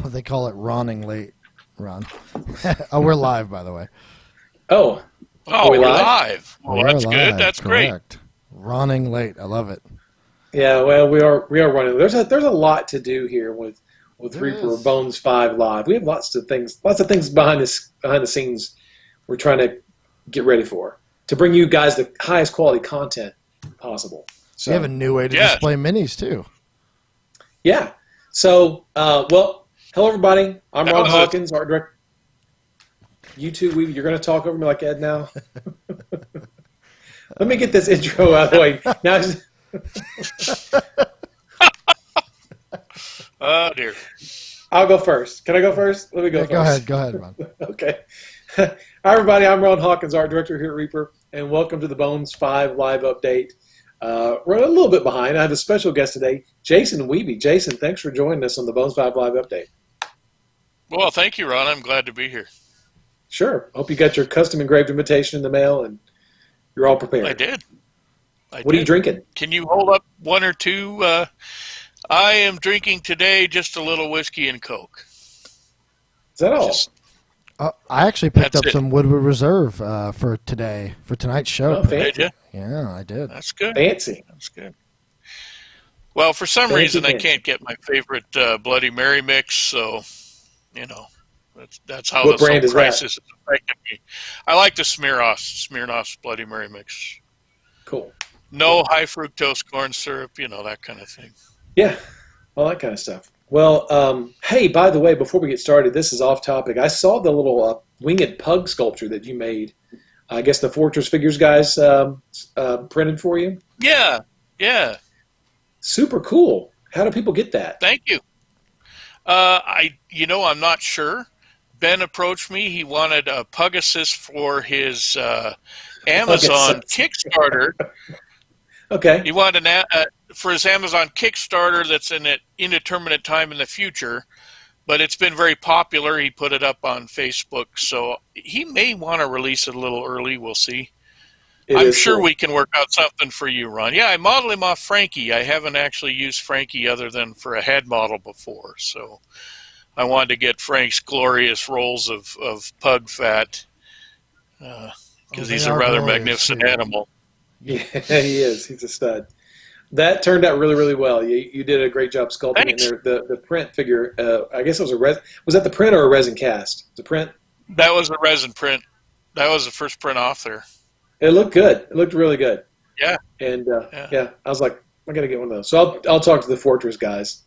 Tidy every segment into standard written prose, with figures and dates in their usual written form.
They call it Ronning late, Ron. Oh, we're live, by the way. Oh, we're live. Well, we're that's live, good. That's correct. Great. Ronning late. I love it. Yeah, well, we are running. There's a lot to do here with Reaper Bones 5 Live. We have lots of things behind the scenes we're trying to get ready for to bring you guys the highest quality content possible. So we have a new way to display minis too. Yeah. So, hello everybody. I'm Ron Hawkins, art director. You two, you're going to talk over me like Ed now. Let me get this intro out of the way. Now, oh dear. I'll go first. Can I go first? Let me go first. Go ahead, Ron. Okay. Hi everybody. I'm Ron Hawkins, art director here at Reaper, and welcome to the Bones 5 live update. We're a little bit behind. I have a special guest today, Jason Wiebe. Jason, thanks for joining us on the Bones 5 live update. Well, thank you, Ron. I'm glad to be here. Sure. Hope you got your custom engraved invitation in the mail and you're all prepared. I did. What are you drinking? Can you hold up one or two? I am drinking today just a little whiskey and Coke. Is that all? I actually picked up some Woodward Reserve for tonight's show. Oh, did you? Yeah, I did. That's good. Fancy. That's good. Well, for some reason, I can't get my favorite Bloody Mary mix, so, that's how what the brand is crisis is affecting me. I like the Smirnoff's Bloody Mary mix. Cool. No high fructose corn syrup, that kind of thing. Yeah, all that kind of stuff. Well, hey, by the way, before we get started, this is off topic. I saw the little winged pug sculpture that you made. I guess the Fortress Figures guys printed for you. Yeah. Super cool. How do people get that? Thank you. I'm not sure. Ben approached me. He wanted a Pegasus for his Amazon Kickstarter. Okay. He wanted for his Amazon Kickstarter that's in an indeterminate time in the future, but it's been very popular. He put it up on Facebook, so he may want to release it a little early. We'll see. I'm sure we can work out something for you, Ron. Yeah, I modeled him off Frankie. I haven't actually used Frankie other than for a head model before, so I wanted to get Frank's glorious rolls of pug fat because he's a rather magnificent animal. Yeah, he is. He's a stud. That turned out really, really well. You did a great job sculpting it in there. The print figure, I guess it was was that the print or a resin cast? The print? That was a resin print. That was the first print off there. It looked good. It looked really good. Yeah. And I was like, I got to get one of those. So I'll talk to the Fortress guys.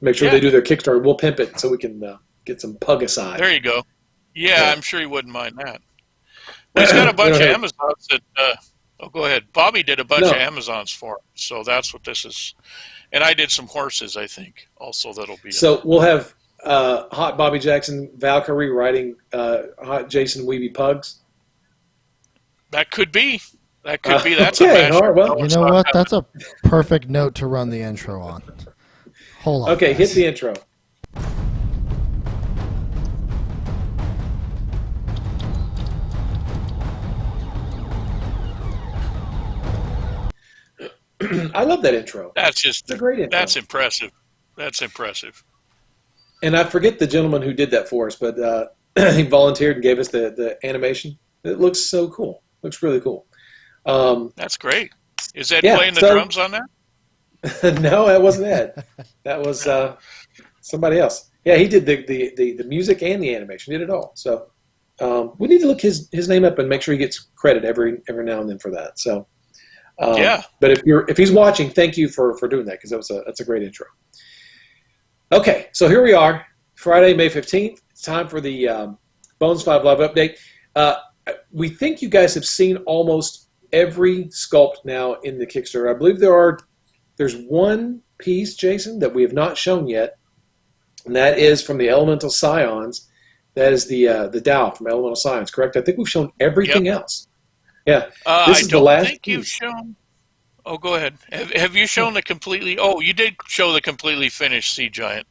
Make sure they do their Kickstarter. We'll pimp it so we can get some pug aside. There you go. Yeah, I'm sure he wouldn't mind that. Well, he's got a bunch of Amazons that go ahead. Bobby did a bunch of Amazons for him, so that's what this is. And I did some horses, I think, also that'll be. So we'll have Hot Bobby Jackson, Valkyrie riding Hot Jason Wiebe pugs. That could be. That's a match. Right, well, you know what? That's a perfect note to run the intro on. Hold on. Okay, hit the intro. I love that intro. It's a great intro. That's impressive. And I forget the gentleman who did that for us, but he volunteered and gave us the animation. It looks so cool. Looks really cool. That's great. Is Ed playing the drums on that? No, that wasn't Ed. That was somebody else. Yeah, he did the music and the animation. He did it all. So we need to look his name up and make sure he gets credit every now and then for that. So But if he's watching, thank you for doing that because that's a great intro. Okay, so here we are, Friday, May 15th. It's time for the Bones 5 Live update. We think you guys have seen almost every sculpt now in the Kickstarter. I believe there's one piece, Jason, that we have not shown yet, and that is from the Elemental Scions. That is the Dow from Elemental Scions, correct? I think we've shown everything else. Yeah, this is the last think you've shown. Oh, go ahead. Have you shown the completely? Oh, you did show the completely finished Sea Giant,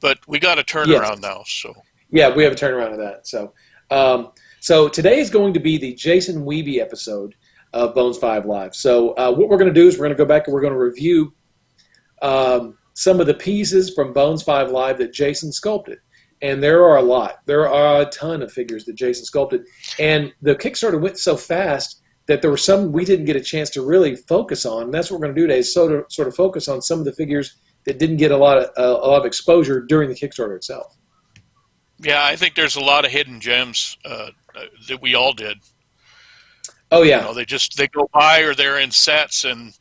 but we got a turnaround now. So yeah, we have a turnaround of that. So today is going to be the Jason Wiebe episode of Bones 5 Live. So what we're going to do is we're going to go back and we're going to review some of the pieces from Bones 5 Live that Jason sculpted. And there are a lot. There are a ton of figures that Jason sculpted. And the Kickstarter went so fast that there were some we didn't get a chance to really focus on. And that's what we're going to do today, is sort of focus on some of the figures that didn't get a lot of exposure during the Kickstarter itself. Yeah, I think there's a lot of hidden gems that we all did. Oh, yeah. You know, they go by, or they're in sets, and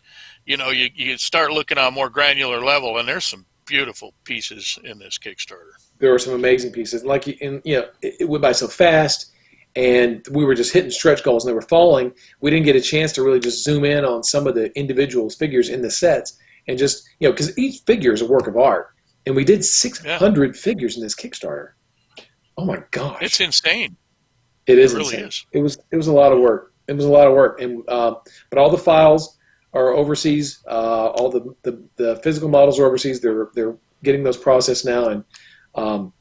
you start looking on a more granular level, and there's some beautiful pieces in this Kickstarter. There were some amazing pieces. It went by so fast, and we were just hitting stretch goals, and they were falling. We didn't get a chance to really just zoom in on some of the individual figures in the sets, and just, because each figure is a work of art. And we did 600 figures in this Kickstarter. Oh my gosh. It's insane. It is really insane. Is. It was a lot of work. It was a lot of work. And but all the files are overseas. All the physical models are overseas. They're getting those processed now, and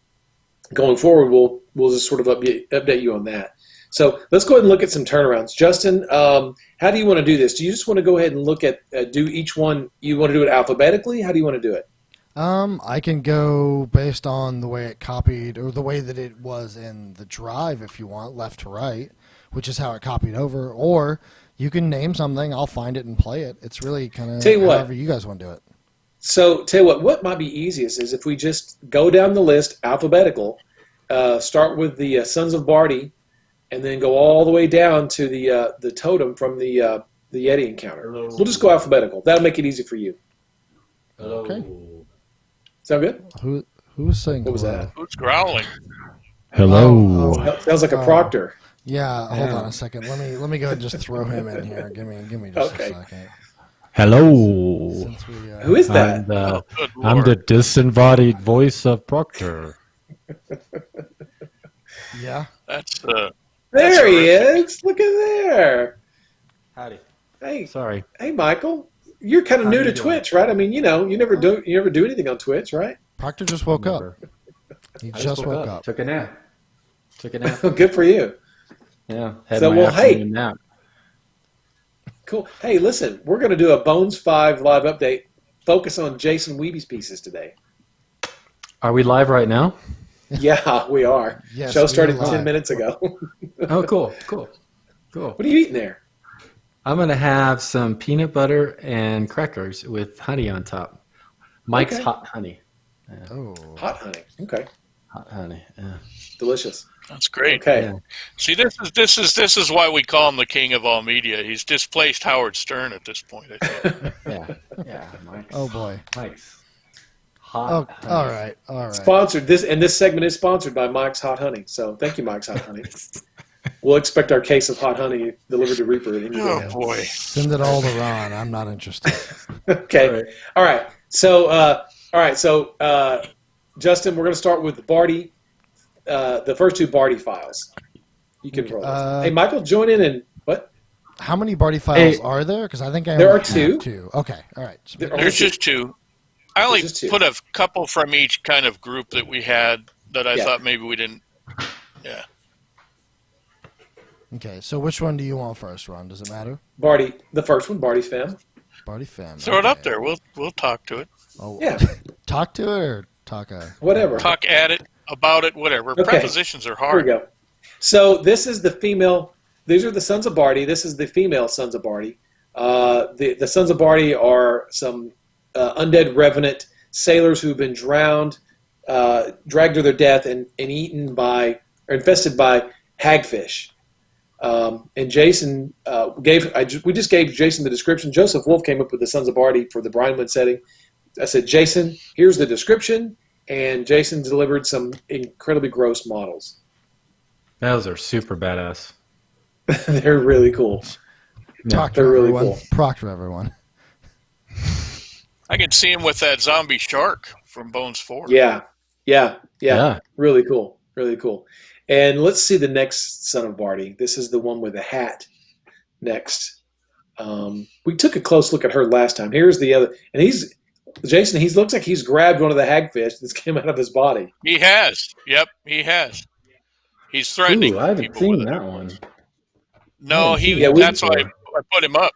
going forward, we'll just sort of update you on that. So let's go ahead and look at some turnarounds. Justin, how do you want to do this? Do you just want to go ahead and look at do each one? You want to do it alphabetically? How do you want to do it? I can go based on the way it copied, or the way that it was in the drive, if you want, left to right, which is how it copied over. Or you can name something. I'll find it and play it. It's really kind of however you guys want to do it. So tell you what might be easiest is if we just go down the list alphabetical, start with the Sons of Barty, and then go all the way down to the totem from the Yeti encounter. Hello. We'll just go alphabetical. That'll make it easy for you. Hello. Okay. Sound good? Who was saying? What was that? Who's growling? Hello. Sounds like a proctor. Yeah. Hold on a second. Let me go ahead and just throw him in here. Give me just a second. Hello. Who is that? I'm the disembodied voice of Proctor. Yeah. That's there he is. Look at there. Howdy. Hey. Sorry. Hey, Michael. You're kind of new to Twitch, right? I mean, you never do anything on Twitch, right? Proctor just woke up. He just woke up. Took a nap. Good for you. Yeah. Nap. Cool. Hey, listen, we're going to do a Bones 5 live update. Focus on Jason Weeby's pieces today. Are we live right now? Yeah, we are. Yes, show started 10 minutes ago. Oh, cool. What are you eating there? I'm going to have some peanut butter and crackers with honey on top. Mike's hot honey. Yeah. Oh. Hot honey. Okay. Hot honey. Yeah. Delicious. That's great. Okay. Yeah. See, this is why we call him the king of all media. He's displaced Howard Stern at this point, I think. Yeah. Mike's. Oh boy. Mike's hot. Oh, all right. Sponsored this segment is sponsored by Mike's Hot Honey. So thank you, Mike's Hot Honey. We'll expect our case of hot honey delivered to Reaper. Oh boy! Send it all to Ron. I'm not interested. Okay. All right. So Justin, we're going to start with the Barty, the first two Barty files. You can roll. Hey, Michael, join in and what? How many Barty files are there? Because I think there are two. Two. Okay. All right. So there's just two. I only put a couple from each kind of group that we had that I thought maybe we didn't. Yeah. Okay, so which one do you want first, Ron? Does it matter? Barty, the first one, Barty Femme. Barty Femme. Throw it up there. We'll talk to it. Oh, yeah. Talk to it or talk whatever. Talk at it, about it, whatever. Okay. Prepositions are hard. Here we go. So this is the female. These are the Sons of Barty. This is the female Sons of Barty. The Sons of Barty are some undead revenant sailors who've been drowned, dragged to their death, and eaten by or infested by hagfish. And Jason we just gave Jason the description. Joseph Wolf came up with the Sons of Barty for the Brine setting. I said, Jason, here's the description, and Jason delivered some incredibly gross models. Those are super badass. They're really cool. Proctor, really everyone. Cool. Proctor, everyone. I can see him with that zombie shark from Bones 4. Yeah. Really cool. Really cool. And let's see the next Son of Barty. This is the one with the hat next. We took a close look at her last time. Here's the other. And Jason, he looks like he's grabbed one of the hagfish that's came out of his body. He has. Yep, he has. He's threatening. Ooh, I haven't seen that one. No, that's why I put him up.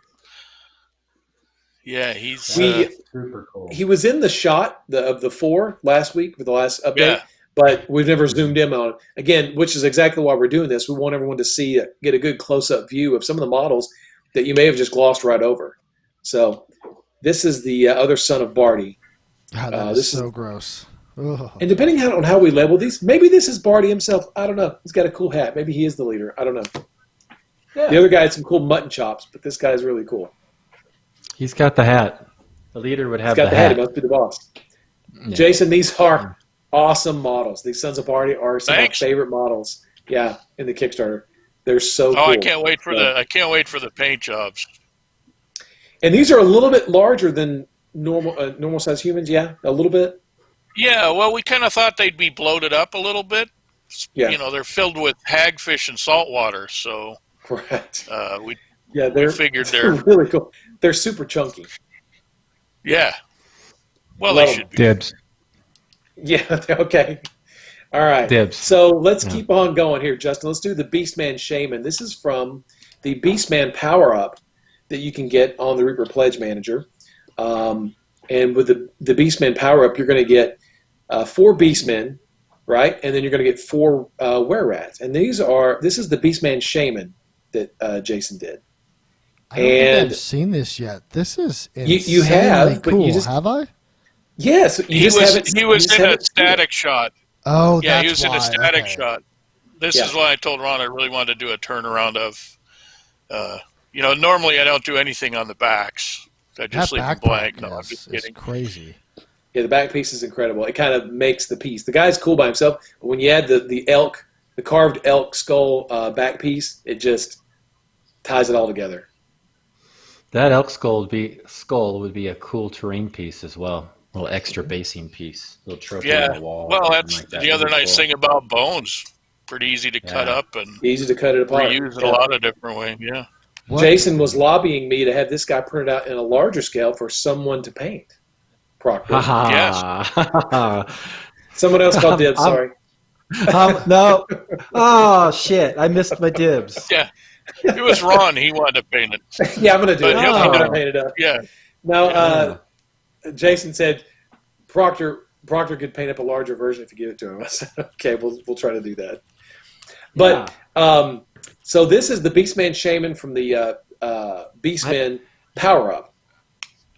Yeah, he's Super cool. He was in the shot of the 4 last week for the last update, Yeah. but we've never zoomed in on it. Again, which is exactly why we're doing this. We want everyone to see, get a good close-up view of some of the models that you may have just glossed right over. So this is the other son of Barty. God, that is so gross. Ugh. And depending on how we label these, maybe this is Barty himself. I don't know. He's got a cool hat. Maybe he is the leader. I don't know. Yeah. The other guy had some cool mutton chops, but this guy's really cool. He's got the hat. The leader would have He's got the hat. hat. He must be the boss. Yeah. Jason, these are awesome models. These Sons of Barty are some Thanks. of my favorite models. Yeah, in the Kickstarter, they're so cool. I can't wait for the paint jobs. And these are a little bit larger than normal size humans. Yeah, a little bit. Yeah, well, we kind of thought they'd be bloated up a little bit. Yeah. You know, they're filled with hagfish and salt water, so Correct. we They're figured they're really cool. They're super chunky. yeah. Well, Love they 'em. should be. Dibs. Yeah. Okay. All right. Dibs. So let's keep on going here, Justin. Let's do the Beastman Shaman. This is from the Beastman Power Up that you can get on the Reaper Pledge Manager. And with the Beastman Power Up, you're going to get 4 Beastmen, right? And then you're going to get 4 Were-Rats. And this is the Beastman Shaman that Jason did. I don't think I've seen this yet. This is You have, cool. but you just have I? Yes, He was in a static shot. Oh, Yeah, that's he was in why. a static Okay. shot. This is why I told Ron I really wanted to do a turnaround of, normally I don't do anything on the backs. I just leave them blank. No, I'm just kidding. Crazy. Yeah, the back piece is incredible. It kind of makes the piece. The guy's cool by himself, but when you add the carved elk skull back piece, it just ties it all together. That elk skull would be a cool terrain piece as well. A little extra basing piece. A little trophy on the wall. Well, that's like that. the other Really nice cool. thing about bones. Pretty easy to cut up and Easy to cut it apart. reuse in a lot of different ways. Yeah. What? Jason was lobbying me to have this guy printed out in a larger scale for someone to paint. Proctor. Someone else called dibs, sorry. No. Oh, shit. I missed my dibs. Yeah. It was Ron. He wanted to paint it. Yeah, I'm going to do But it. he'll I'm do going it. to paint it up. Yeah. Now, Jason said Proctor could paint up a larger version if you give it to him. I said, okay, we'll try to do that. But so this is the Beastman Shaman from the Beastman Power Up.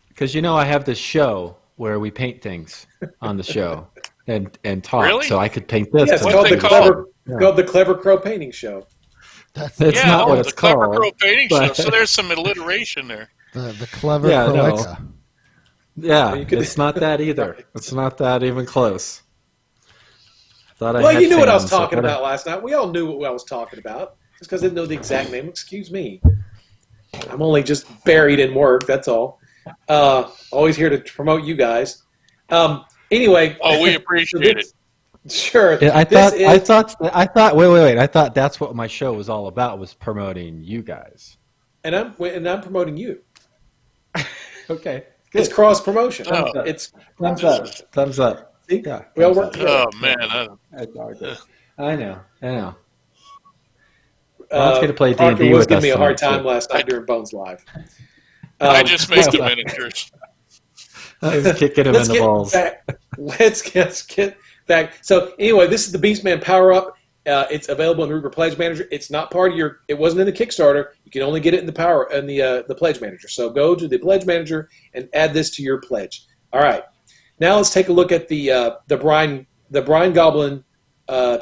Because I have this show where we paint things on the show and talk. Really? So I could paint this. Yeah, it's What's called it called the Clever Crow Painting Show. That's It's not what it's the Clever called, Crow painting but- show. So there's some alliteration there. the clever Yeah, no. cloaca. Yeah, You could- it's not that either. It's not that even close. Well, you knew what I was talking about last night. We all knew what I was talking about. Just because I didn't know the exact name. Excuse me. I'm only just buried in work, that's all. Always here to promote you guys. Anyway. Oh, we appreciate it. Sure. Yeah, I thought. Wait. I thought that's what my show was all about, was promoting you guys. And I'm promoting you. Okay. Good. It's cross promotion. Oh. It's Thumbs up. Thumbs up. see? Yeah. We all thumbs work up. together. Oh man, I know. Ron's going to play Parker D&D was with giving us me a hard tonight, time last night during Bones Live. I just made the miniatures. I was kicking him in the balls. Let's get back. So anyway, this is the Beastman Power Up. It's available in Reaper Pledge Manager. It's not part of your. It wasn't in the Kickstarter. You can only get it in the Pledge Manager. So go to the Pledge Manager and add this to your pledge. All right. Now let's take a look at the Brine Goblin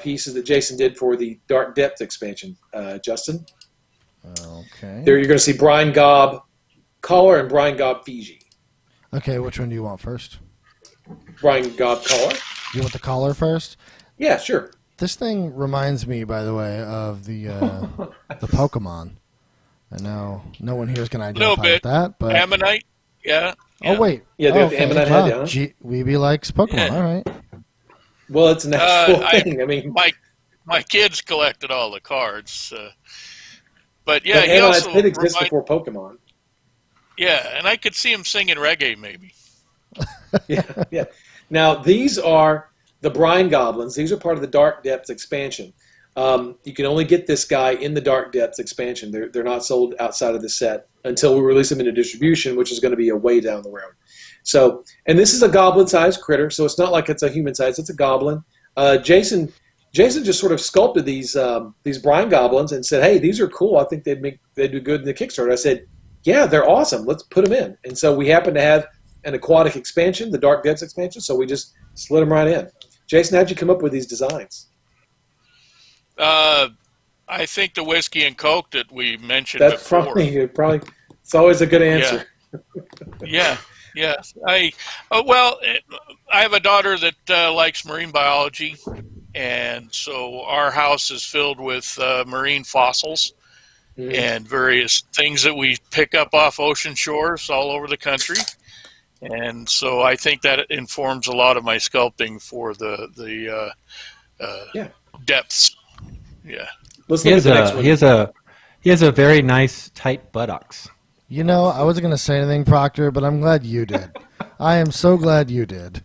pieces that Jason did for the Dark Depth expansion. Justin. Okay. There you're going to see Brine Gob Collar and Brine Gob Fiji. Okay, which one do you want first? Brine Gob Collar. You want the collar first? Yeah, sure. This thing reminds me, by the way, of the Pokemon. I know no one here is going to identify with that, but Ammonite. Yeah. oh wait, Yeah, the okay. Ammonite Wow. head, yeah. Weeby likes Pokemon. Yeah. All right. Well, it's an actual thing. I mean, My kids collected all the cards. But yeah, but he Ammonites also did exist remind- before Pokemon. Yeah, and I could see him singing reggae maybe. Yeah. Now, these are the Brine Goblins. These are part of the Dark Depths expansion. You can only get this guy in the Dark Depths expansion. They're not sold outside of the set until we release them into distribution, which is going to be a way down the road. So, and this is a goblin-sized critter, so it's not like it's a human-sized. It's a goblin. Jason just sort of sculpted these brine goblins and said, "Hey, these are cool. I think they'd do good in the Kickstarter." I said, "Yeah, they're awesome. Let's put them in." And so we happen to have an aquatic expansion, the Dark Depths expansion, so we just slid them right in. Jason, how'd you come up with these designs? I think the whiskey and Coke that we mentioned That's before. probably it's always a good answer. Yeah. I have a daughter that likes marine biology, and so our house is filled with marine fossils and various things that we pick up off ocean shores all over the country. And so I think that informs a lot of my sculpting for the depths. Yeah. Let's look at the next one. He has a very nice tight buttocks. You know, I wasn't going to say anything, Proctor, but I'm glad you did. I am so glad you did.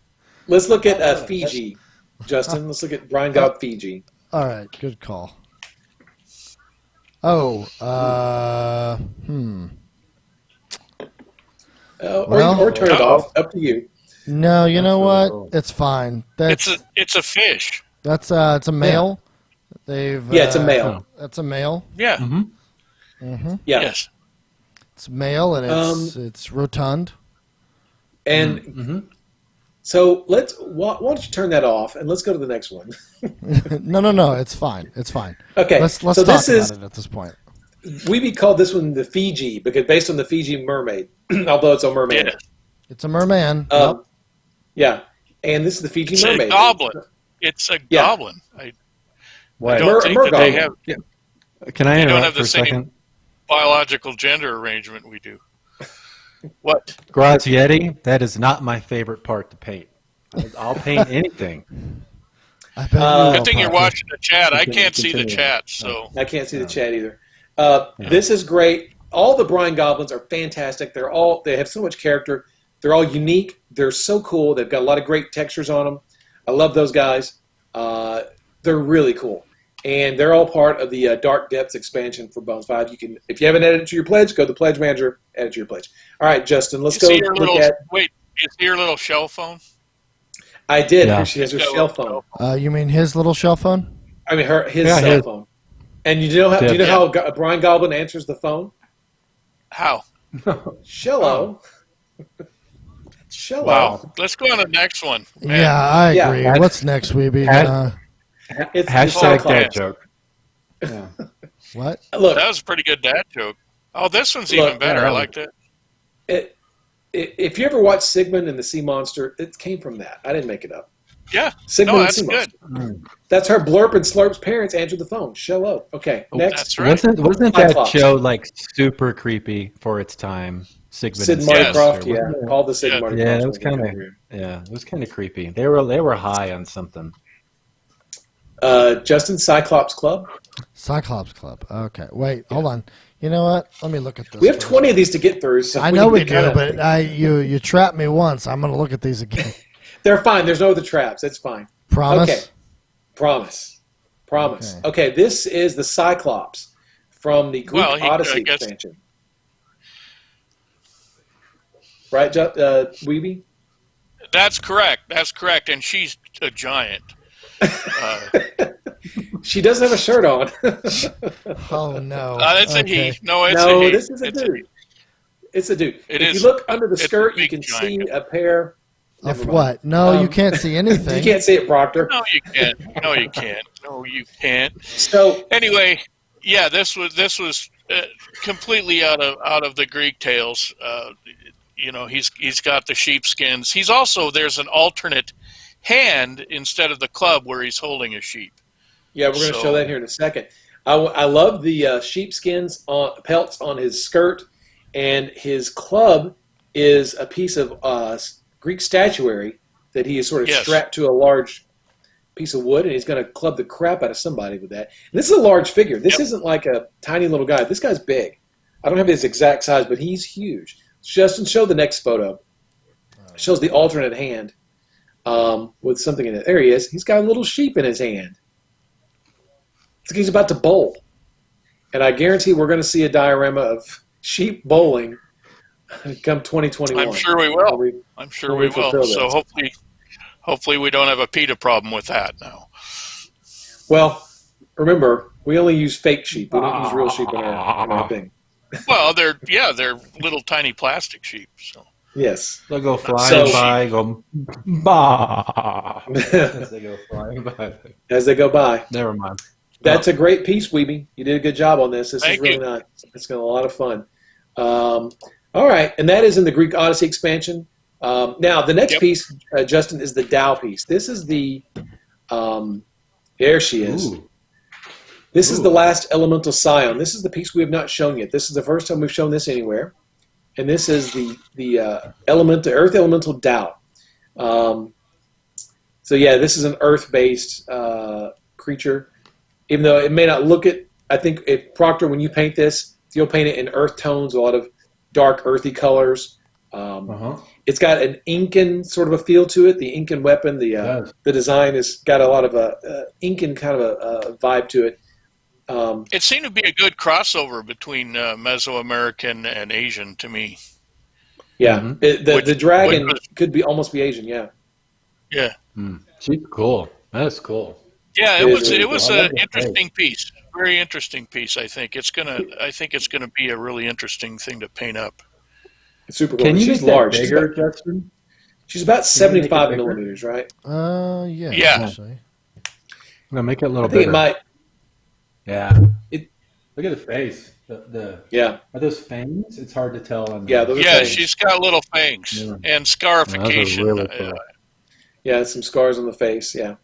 Let's look at Fiji, Justin. Let's look at Brine God Fiji. All right, good call. Oh, Or turn it off. Up to you. No, you know what? It's fine. It's a fish. It's a male. It's a male. That's a male. Yeah. Mm-hmm. Yeah. Yes. It's male and it's rotund. And so why don't you turn that off and let's go to the next one. No, it's fine. It's fine. Okay. Let's so talk this about it at this point. We called this one the Fiji because based on the Fiji mermaid, although it's a mermaid. Yeah. It's a merman. Yeah. And this is the Fiji It's mermaid. a goblin. It's a goblin. I don't think that they have. Yeah. Can I They don't interrupt have for the a same second? biological gender arrangement we do. What? Grazietti, that is not my favorite part to paint. I'll paint anything. I bet Good thing you're Proctor. watching the chat. I can't see the Continue. chat, so I can't see the chat either. This is great. All the Brine goblins are fantastic. They have so much character. They're all unique. They're so cool. They've got a lot of great textures on them. I love those guys. They're really cool. And they're all part of the Dark Depths expansion for Bones 5. If you haven't added it to your pledge, go to the Pledge Manager, add it to your pledge. All right, Justin, let's go look at... Wait, you see your little shell phone? I did. Yeah. Here she has her cell phone. You mean his little shell phone? I mean, his cell phone. And do you know how a Brine Goblin answers the phone? How? Shello. Shello. Wow. Let's go on to the next one. Man. Yeah, I agree. Yeah. What's next, Weeby? It's the Hashtag Cyclops. dad joke. Yeah. What? Look, That was a pretty good dad joke. Oh, this one's even better. I like that. if you ever watch Sigmund and the Sea Monster, it came from that. I didn't make it up. Yeah. Sigmund No, and the that's Sea good. Monster. That's her. Blurp and Slurp's parents answered the phone. Shello. Okay, next. That's right. Wasn't that Cyclops. show like super creepy for its time? Sigmund Sid and Marty Yes. Croft, Monster, yeah. wasn't it? Called the Sid Yeah. Marty Yeah, Croft. it was it was kind of creepy. They were high on something. Justin, Cyclops Club. Cyclops Club. Okay. Wait, hold on. You know what? Let me look at this. We have first. 20 of these to get through. So I know we need to do, kinda- but you trapped me once. I'm going to look at these again. They're fine. There's no other traps. It's fine. Promise? Okay. Promise. Okay, this is the Cyclops from the Greek Odyssey expansion. Right, Weeby? That's correct. And she's a giant. She doesn't have a shirt on. Oh, no. That's Okay. a he. No, it's No, a he. this is a It's dude. It's a dude. It if is. you look under the It's a skirt, you big can giant. see a pair. Of Never mind. what? No, you can't see anything. You can't see it, Proctor. No, you can't. No, you can't. So Anyway, yeah, this was completely out of the Greek tales. He's got the sheepskins. He's also there's an alternate hand instead of the club where he's holding a sheep. yeah, we're going to show that here in a second. I love the sheepskins pelts on his skirt, and his club is a piece of Greek statuary that he is sort of strapped to a large piece of wood, and he's going to club the crap out of somebody with that. And this is a large figure. This isn't like a tiny little guy. This guy's big. I don't have his exact size, but he's huge. Justin, show the next photo. It shows the alternate hand with something in it. There he is. He's got a little sheep in his hand. It's like he's about to bowl. And I guarantee we're going to see a diorama of sheep bowling come 2021. I'm sure we will. When I'm sure when we we will. fulfill So this. hopefully we don't have a PETA problem with that now. Well, remember, we only use fake sheep. We don't use real sheep in our thing. Well, they're little tiny plastic sheep. So Yes. They'll go So- flying by, go bah as they go flying by. As they go by. Never mind. That's a great piece, Weeby. You did a good job on this. This Thank is really you. nice. It's going to be a lot of fun. All right, and that is in the Greek Odyssey expansion. Now, the next Yep. piece, Justin, is the Tao piece. This is the there she is. Ooh. This is the last elemental scion. This is the piece we have not shown yet. This is the first time we've shown this anywhere. And this is the earth elemental Tao. So yeah, this is an earth-based creature. Even though it may not look it, I think if Proctor, when you paint this, you'll paint it in earth tones, a lot of dark earthy colors. It's got an Incan sort of a feel to it. The Incan weapon, the design has got a lot of Incan kind of a vibe to it. it seemed to be a good crossover between Mesoamerican and Asian to me. Yeah, Mhm. the dragon which was- could be almost be Asian. Yeah, Yeah. She's cool. That's cool. Yeah, It it is was really it was cool. I an love the interesting piece. Very interesting piece. I think it's gonna be a really interesting thing to paint up. it's super cool. Can you She's make that large. bigger, Justin? She's about Can you make it 75 bigger? millimeters, right? Yeah. Yeah. Actually. No, make it a little I think bigger. it might. Yeah. It- Look at the face. The Yeah, are those fangs? It's hard to tell. On Yeah, those are Yeah, fangs. she's got little fangs Yeah. and Those scarification. are really cool. yeah, some scars on the face. Yeah,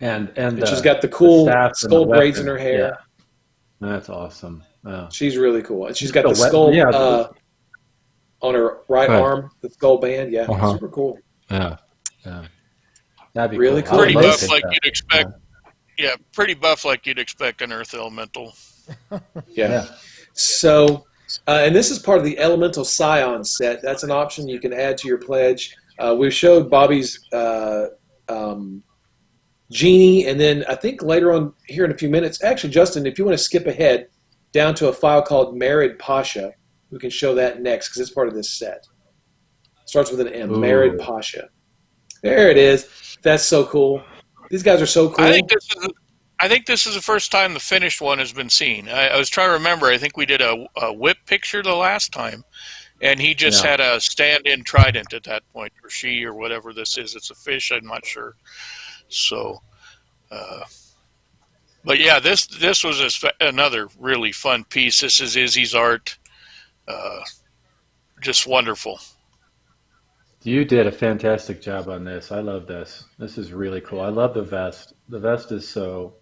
And and she's got the cool staff and skull the braids in weapon. her hair. Yeah. That's awesome. Wow. She's really cool, and she's got The the weapon- skull yeah. on her right Right. arm, the skull band. Yeah, Uh-huh. super cool. Yeah. Yeah. That'd be Really cool. cool. I would Pretty love buff to like see that. you'd expect. Yeah, pretty buff like you'd expect an Earth Elemental. Yeah. So, and this is part of the Elemental Scion set. That's an option you can add to your pledge. We showed Bobby's genie, and then I think later on here in a few minutes, actually, Justin, if you want to skip ahead down to a file called Marid Pasha, we can show that next because it's part of this set. Starts with an M, Ooh. Marid Pasha. There it is. That's so cool. These guys are so cool. I think this is the first time the finished one has been seen. I was trying to remember. I think we did a whip picture the last time, and he just Yeah. had a stand-in trident at that point, or she, or whatever this is. It's a fish. I'm not sure. So, but yeah, this was another really fun piece. This is Izzy's art. Just wonderful. You did a fantastic job on this. I love this. This is really cool. I love the vest. The vest is so.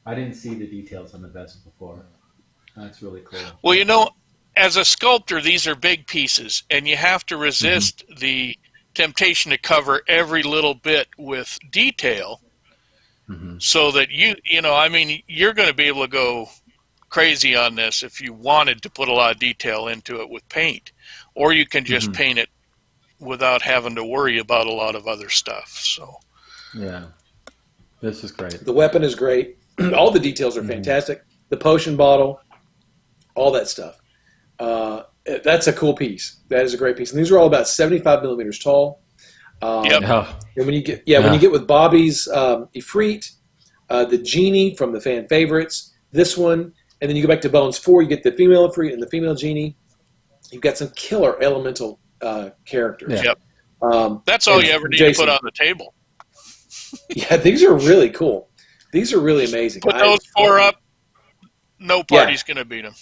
I didn't see the details on the vest before. That's really cool. Well, you know, as a sculptor, these are big pieces, and you have to resist the temptation to cover every little bit with detail, so that you're going to be able to go crazy on this if you wanted to put a lot of detail into it with paint, or you can just paint it without having to worry about a lot of other stuff. So, Yeah, this is great. The weapon is great. All the details are fantastic. The potion bottle, all that stuff. That's a cool piece. That is a great piece. And these are all about 75 millimeters tall. Yep. Yeah. And when you get with Bobby's Ifrit, the genie from the fan favorites, this one, and then you go back to Bones 4, you get the female Ifrit and the female genie. You've got some killer elemental characters. Yeah. Yep. That's all and you ever need Jason. to put on the table. Yeah, these are really cool. These are really amazing. Put those four up. No party's going to beat them.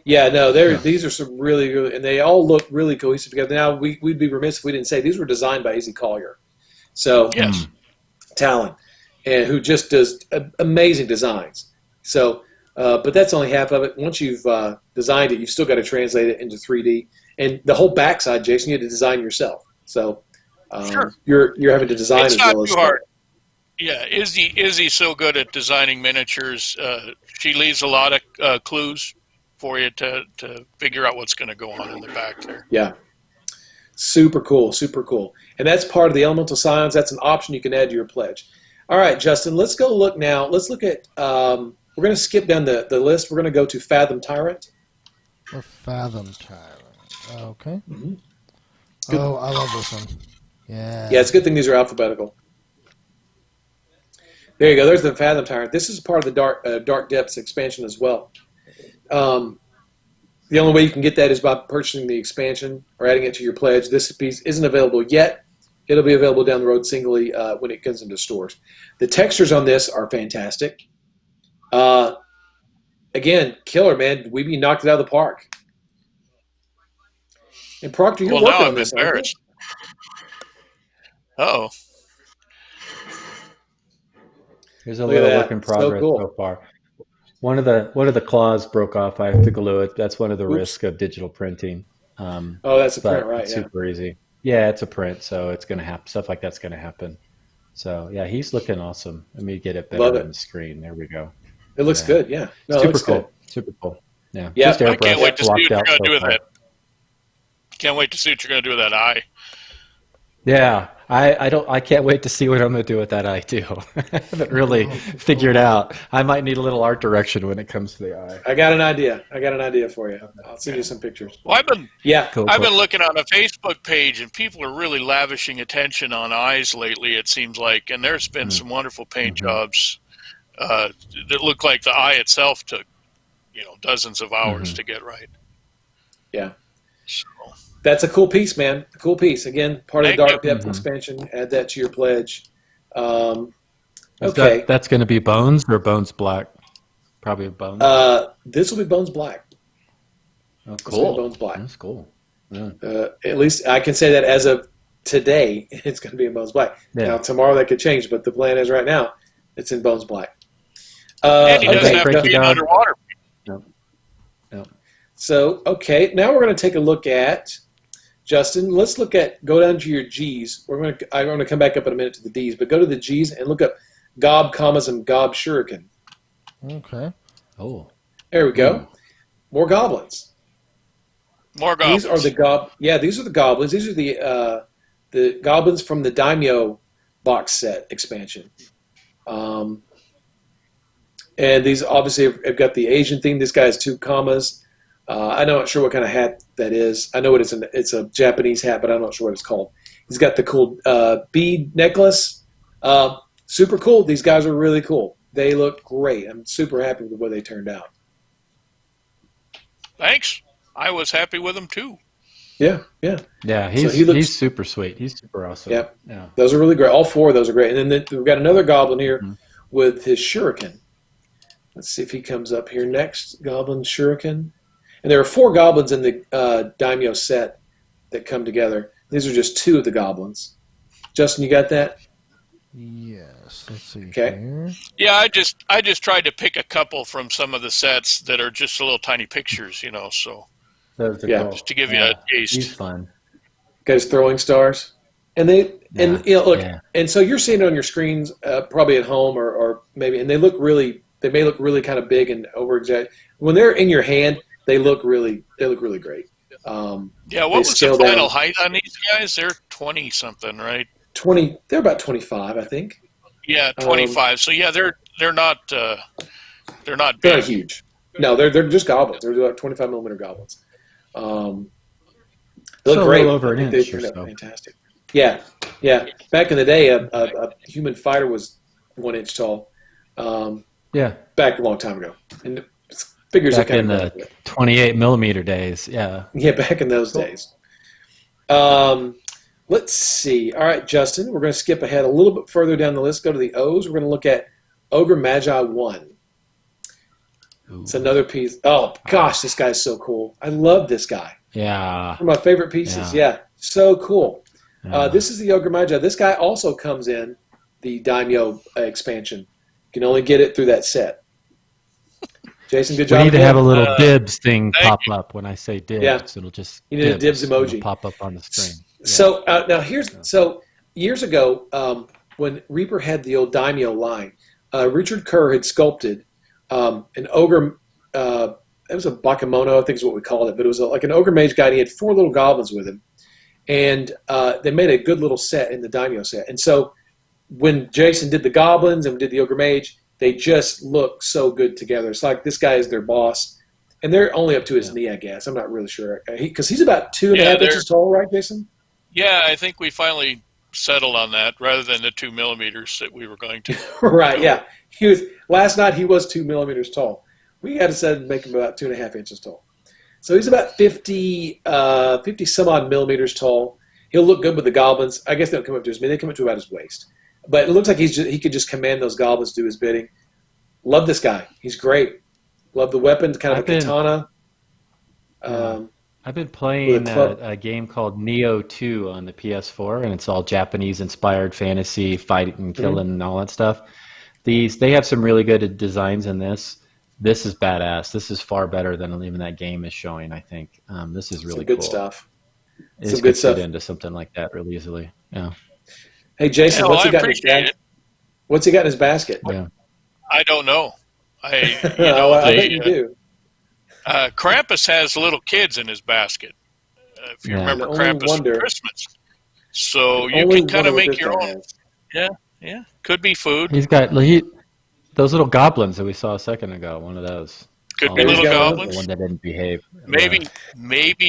Yeah, no, these are some really, really, and they all look really cohesive together. Now, we'd be remiss if we didn't say these were designed by Izzy Collier. So, Yes. Talon, and who just does amazing designs. So, but that's only half of it. Once you've designed it, you've still got to translate it into 3D. And the whole backside, Jason, you had to design yourself. So, Sure. you're having to design It's as not well as too hard. Yeah, Izzy's so good at designing miniatures. She leaves a lot of clues for you to figure out what's going to go on in the back there. Yeah. Super cool, super cool. And that's part of the Elemental Science. That's an option you can add to your pledge. All right, Justin, let's go look now. Let's look at, we're going to skip down the list. We're going to go to Fathom Tyrant. A Fathom Tyrant. Okay. Mm-hmm. Oh, I love this one. Yeah. Yeah, it's a good thing these are alphabetical. There you go. There's the Fathom Tyrant. This is part of the Dark Depths expansion as well. The only way you can get that is by purchasing the expansion or adding it to your pledge. This piece isn't available yet. It'll be available down the road singly when it comes into stores. The textures on this are fantastic. Again, killer, man. We knocked it out of the park. And Proctor, you're working on this, aren't you? Oh, Here's a Look at little that. work in progress So cool. so far. One of the claws broke off. I have to glue it. That's one of the Oops. risks of digital printing. Oh, that's a but print, right? it's Yeah. super easy. Yeah, it's a print, so it's going to happen. Stuff like that's going to happen. So yeah, he's looking awesome. Let me get it better Love it. on the screen. There we go. It looks good. Yeah. No, it Super looks cool. good. Super cool. Yeah. Yeah. Just I can't airbrush, wait to see what blocked you're out going to do so with far. that. Can't wait to see what you're going to do with that eye. Yeah, I can't wait to see what I'm going to do with that eye too. I haven't really figured out. I might need a little art direction when it comes to the eye. I got an idea. For you. I'll send you some pictures. Well, I've been Cool. looking on a Facebook page, and people are really lavishing attention on eyes lately. It seems like, and there's been some wonderful paint jobs that look like the eye itself took, dozens of hours to get right. Yeah. So, That's a cool piece, man. A cool piece. Again, part of the Thank Dark Depth expansion. Add that to your pledge. Is Okay. that's going to be bones or bones black? Probably bones. This will be Bones Black. Oh, This will be Bones Black. That's cool. Yeah. At least I can say that as of today, it's going to be in Bones Black. Yeah. Now, tomorrow that could change, but the plan is right now, it's in Bones Black. and he doesn't Okay. have to break be it down. underwater. So, okay. Now we're going to take a look at, Justin, go down to your G's. I'm going to come back up in a minute to the D's, but go to the G's and look up Gob Commas and Gob Shuriken. Okay. Oh. There we go. More goblins. More goblins. These are the these are the goblins. These are the goblins from the Daimyo box set expansion. And these obviously have got the Asian theme. This guy has 2 commas. I'm not sure what kind of hat that is. I know it's a Japanese hat, but I'm not sure what it's called. He's got the cool bead necklace. Super cool. These guys are really cool. They look great. I'm super happy with the way they turned out. Thanks. I was happy with him too. Yeah. Yeah, So he looks- he's super sweet. He's super awesome. Yep. Yeah. Those are really great. All 4 of those are great. And then we've got another goblin here with his shuriken. Let's see if he comes up here next. Goblin shuriken. And there are 4 goblins in the Daimyo set that come together. These are just 2 of the goblins. Justin, you got that? Yes. Let's see Okay. here. Yeah, I just tried to pick a couple from some of the sets that are just little tiny pictures, so Those are Yeah. cool. just to give you a He's taste. fun. Guys throwing stars. And look, Yeah. and so you're seeing it on your screens, probably at home or maybe, and they may look really kind of big and over exaggerated. When they're in your hand, they look really great. Yeah, what was the scale final down. height on these guys? They're 20 something, right? 20. They're about 25, I think. Yeah, 25. So yeah, they're not They're big. not huge. No, they're just goblins. They're like 25 millimeter goblins. They look So a great. little over I an think they inch or turned out so. fantastic. Yeah. Back in the day, a human fighter was 1 inch tall. Yeah. Back a long time ago, and figures Back are in kind of the 28 millimeter days. Yeah. back in those days. Let's see. All right, Justin, we're going to skip ahead a little bit further down the list. Go to the O's. We're going to look at Ogre Magi 1. Ooh. It's another piece. Oh, gosh, this guy's so cool. I love this guy. Yeah. One of my favorite pieces. Yeah, so cool. This is the Ogre Magi. This guy also comes in the Daimyo expansion. You can only get it through that set. Jason, good job. We need to again. have a little dibs thing thank pop up when I say dibs. Yeah. It'll just You need a dibs emoji. It'll pop up on the screen. Yeah. So now years ago, when Reaper had the old Daimyo line, Richard Kerr had sculpted an ogre. It was a bakemono, I think is what we called it, but it was like an ogre mage guy. And he had 4 little goblins with him, and they made a good little set in the Daimyo set. And so when Jason did the goblins and did the ogre mage, they just look so good together. It's like this guy is their boss. And they're only up to his knee, I guess. I'm not really sure. Because he's about 2.5 inches tall, right, Jason? Yeah, I think we finally settled on that rather than the 2 millimeters that we were going to. Right, yeah. Last night he was 2 millimeters tall. We got to set and make him about 2.5 inches tall. So he's about 50 some odd millimeters tall. He'll look good with the goblins. I guess they don't come up to his knee. They come up to about his waist. But it looks like he could just command those goblins to do his bidding. Love this guy. He's great. Love the weapon, kind of a katana. I've been playing a game called Neo 2 on the PS4, and it's all Japanese-inspired fantasy, fighting and killing and all that stuff. They have some really good designs in this. This is badass. This is far better than even that game is showing, I think. This is really good cool. Stuff. Some good stuff. Fit into something like that really easily. Yeah. Hey, Jason, what's he got in his basket? What's he got in his basket? Yeah. I don't know. I bet you do. Krampus has little kids in his basket. If you remember Krampus from Christmas. So you can kind of make your own. Yeah. Could be food. He's got those little goblins that we saw a second ago. One of those. Could be little goblins. The one that didn't behave. Maybe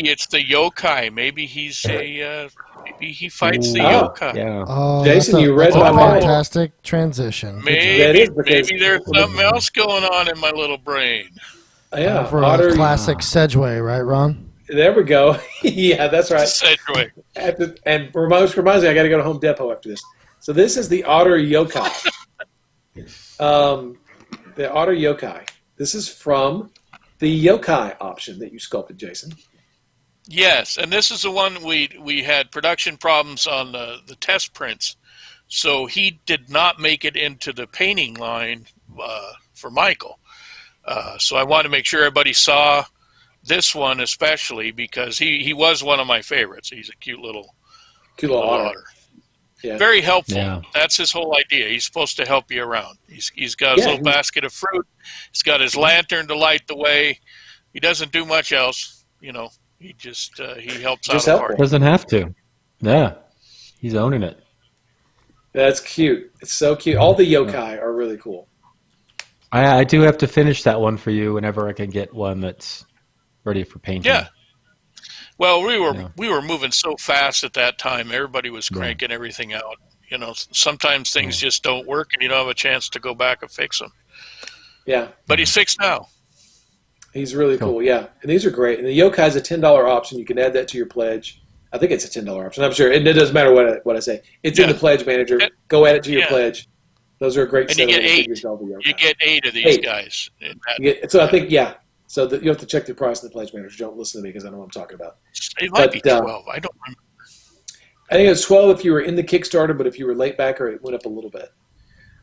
it's the yokai. Maybe he's maybe he fights the yokai. Yeah. Oh, Jason, you read my mind. Fantastic transition. Maybe there's something else going on in my little brain. Yeah, for Otter, classic Sedgway, right, Ron? There we go. Yeah, that's right. Sedgway. And reminds me, I got to go to Home Depot after this. So this is the Otter yokai. The Otter yokai. This is from the yokai option that you sculpted, Jason. Yes, and this is the one we had production problems on the test prints, so he did not make it into the painting line for Michael. So I wanted to make sure everybody saw this one, especially because he was one of my favorites. He's a cute little otter. Yeah. Very helpful. Yeah. That's his whole idea. He's supposed to help you around. He's got his little basket of fruit. He's got his lantern to light the way. He doesn't do much else. He just he helps out the party. Doesn't have to. Yeah, he's owning it. That's cute. It's so cute. All the yokai are really cool. I do have to finish that one for you whenever I can get one that's ready for painting. Yeah. Well, we were moving so fast at that time. Everybody was cranking everything out. Sometimes things just don't work, and you don't have a chance to go back and fix them. Yeah. But he's fixed now. He's really cool. Yeah. And these are great. And the yokai is a $10 option. You can add that to your pledge. I think it's a $10 option. I'm sure. And it doesn't matter what I say. It's in the pledge manager. Go add it to your pledge. Those are a great set of figures. You get 8 of these guys. So I think, So you have to check the price in the pledge manager. Don't listen to me because I know what I'm talking about. It might be 12. I don't remember. I think it was 12 if you were in the Kickstarter, but if you were late backer, it went up a little bit.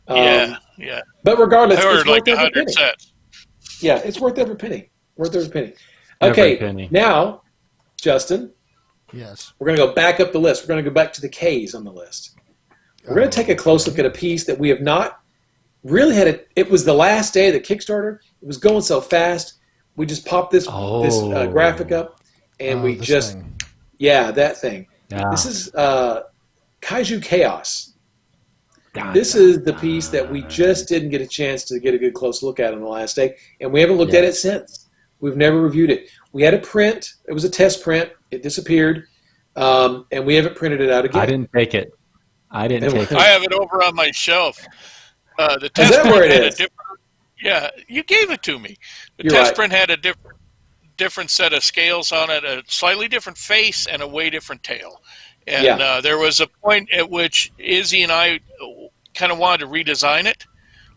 Yeah. But regardless, I ordered like 100 sets. Yeah, it's worth every penny. Okay, now, Justin. Yes. We're going to go back up the list. We're going to go back to the K's on the list. We're going to take a close look at a piece that we have not really had. It was the last day of the Kickstarter. It was going so fast. We just popped this graphic up, and we just thing. That thing. Yeah. This is Kaiju Chaos. This is the piece that we just didn't get a chance to get a good close look at on the last day, and we haven't looked at it since. We've never reviewed it. We had a print. It was a test print. It disappeared, and we haven't printed it out again. I didn't take it. I have it over on my shelf. The test is that print where it had is? a different. Yeah, you gave it to me. The You're test right. print had a different set of scales on it, a slightly different face, and a way different tail. And there was a point at which Izzy and I kind of wanted to redesign it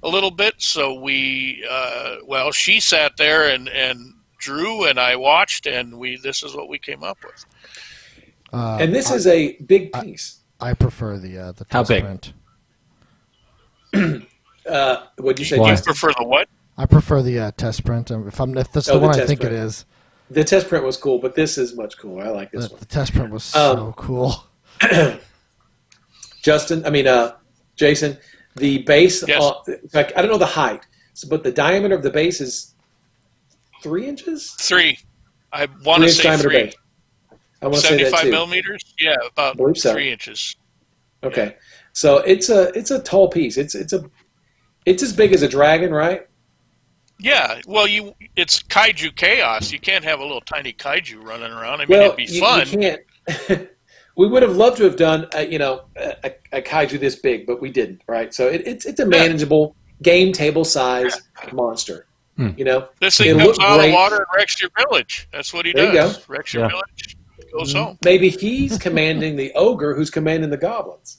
a little bit. So we, she sat there and drew, and I watched, and this is what we came up with. And this is a big piece. I prefer the test How big? print. What'd you say? You prefer the what? I prefer the test print. If that's the one I think print. it is. The test print was cool, but this is much cooler. I like this one. The test print was so cool. Jason, the base. Yes. I don't know the height, but the diameter of the base is 3 inches. 3. I want to say 3. Base. I want to say that 75 too. millimeters. Yeah, about 3 inches. Okay, so it's a tall piece. It's as big as a dragon, right? Yeah, well, it's kaiju chaos. You can't have a little tiny kaiju running around. I mean, it'd be fun. You can't. We would have loved to have done, a kaiju this big, but we didn't. Right, so it's a manageable game table size monster. You know, this thing comes out of the water and wrecks your village. That's what he does. There you go. Wrecks your village, goes home. Maybe he's commanding the ogre who's commanding the goblins.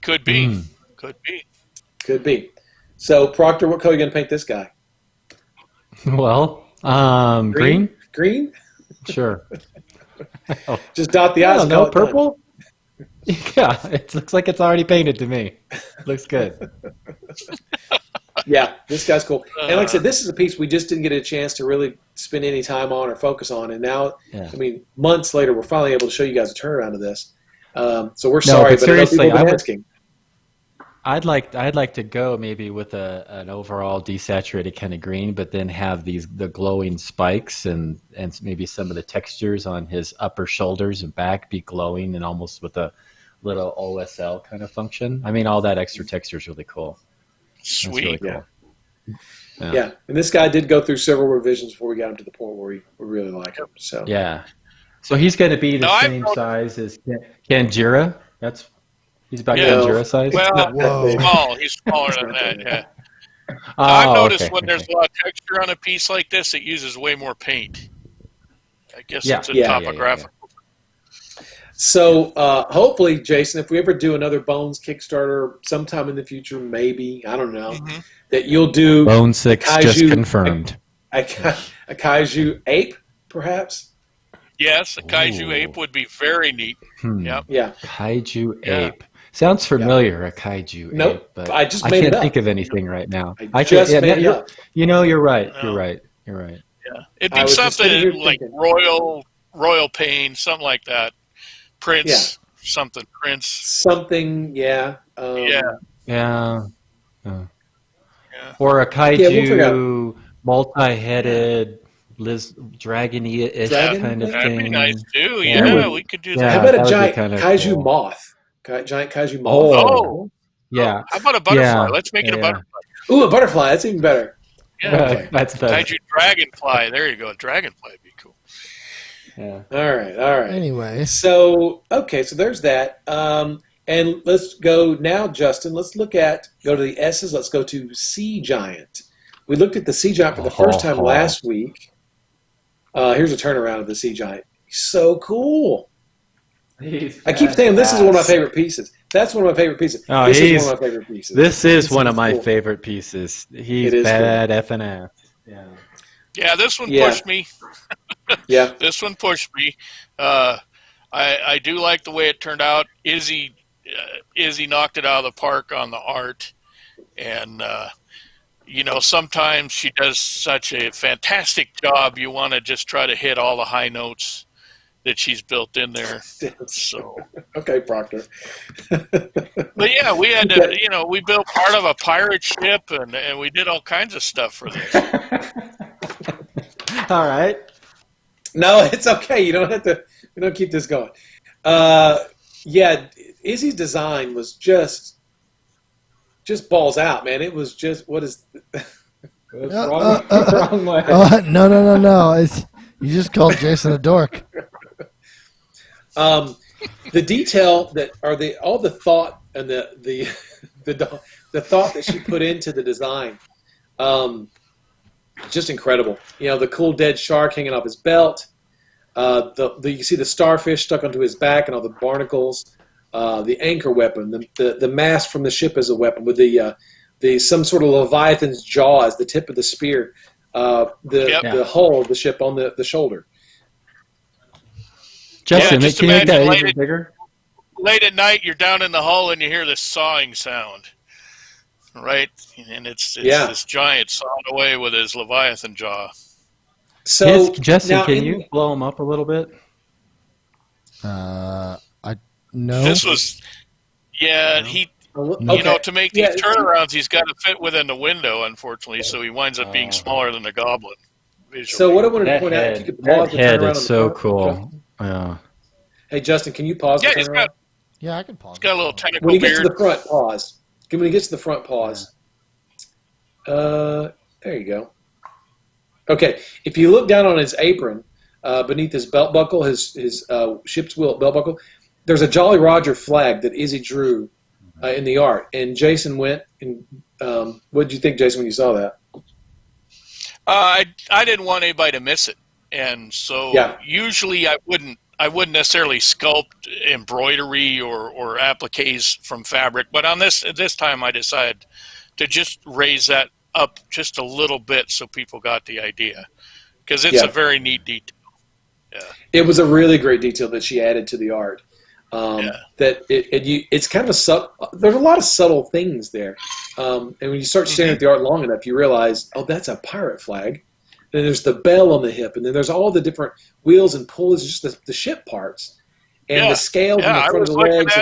Could be. Could be. So, Proctor, what color are you going to paint this guy? Well, green? Green? Sure. Just dot the i's. No, purple? Yeah, it looks like it's already painted to me. Looks good. Yeah, this guy's cool. And like I said, this is a piece we just didn't get a chance to really spend any time on or focus on. And now, I mean, months later, we're finally able to show you guys a turnaround of this. So we're sorry, but seriously, I know asking. I'd like to go maybe with an overall desaturated kind of green, but then have the glowing spikes and maybe some of the textures on his upper shoulders and back be glowing and almost with a little OSL kind of function. I mean, all that extra texture is really cool. Sweet. Really cool. Yeah, and this guy did go through several revisions before we got him to the point where we really like him. So so he's going to be the same size as Kanjira. He's about Kanjira size. Well, small. He's smaller than that. Yeah. I've noticed when there's a lot of texture on a piece like this, it uses way more paint. I guess it's a topographical. So hopefully, Jason, if we ever do another Bones Kickstarter sometime in the future, maybe, I don't know, that you'll do Bone 6 just confirmed. A Kaiju ape, perhaps? Yes, a Kaiju ape would be very neat. Yep. Yeah. Kaiju ape. Sounds familiar, a Kaiju ape, but I just I made can't it up. think of anything right now. Made it up. You know, you're right. You're right. Yeah. It'd be something like royal pain, something like that. Prince, something. Or a kaiju, multi-headed, dragon-y-ish kind of thing. That'd be nice too. Yeah, we could do that. How about a giant kaiju moth? Giant kaiju moth. Oh, yeah. How about a butterfly? Let's make it a butterfly. Ooh, a butterfly. That's even better. Yeah, that's better. Kaiju dragonfly. There you go. Dragonfly would be cool. Yeah. All right. Anyway. So there's that. And let's go now, Justin. Let's go to the S's. Let's go to Sea Giant. We looked at the Sea Giant for the first time last week. Here's a turnaround of the Sea Giant. He's so cool. I keep saying this is one of my favorite pieces. That's one of my favorite pieces. This is one of my favorite pieces. This is one of my favorite pieces. He's bad effing ass. Yeah, this one pushed me. Yeah. This one pushed me. I do like the way it turned out. Izzy knocked it out of the park on the art. And, sometimes she does such a fantastic job. You want to just try to hit all the high notes that she's built in there. So okay, Proctor. But yeah, we had to, we built part of a pirate ship and we did all kinds of stuff for this. All right. No, it's okay. You don't have to. We don't keep this going. Izzy's design was just balls out, man. It was just wrong way. No. You just called Jason a dork. The detail that all the thought and the thought that she put into the design, just incredible. The cool dead shark hanging off his belt. You see the starfish stuck onto his back and all the barnacles. The anchor weapon, the mast from the ship as a weapon with the some sort of leviathan's jaw as the tip of the spear. The hull of the ship on the shoulder. Justin, can you make that even bigger? Late at night, you're down in the hull and you hear this sawing sound, right? And it's this giant sawing away with his leviathan jaw. So, Justin, can you blow him up a little bit? No. This was, to make these turnarounds, he's got to fit within the window, unfortunately, so he winds up being smaller than the goblin. Visually. So what I wanted to point out, if you could pause the turnaround. That head is so cool. Yeah. Hey, Justin, can you pause the turnaround? I can pause. He's got a little tentacle beard. When he gets to the front, pause. When he gets to the front, pause. There you go. Okay, if you look down on his apron, beneath his belt buckle, his ship's wheel belt buckle, there's a Jolly Roger flag that Izzy drew in the art. And Jason went and what did you think, Jason, when you saw that? I didn't want anybody to miss it, and so usually I wouldn't necessarily sculpt embroidery or appliques from fabric, but on this time I decided to just raise that up just a little bit so people got the idea, because it's a very neat detail. Yeah, it was a really great detail that she added to the art. That it's kind of there's a lot of subtle things there, and when you start staring at the art long enough, you realize, oh, that's a pirate flag. And then there's the bell on the hip, and then there's all the different wheels and pulleys, just the ship parts, and the scales in the front of the legs.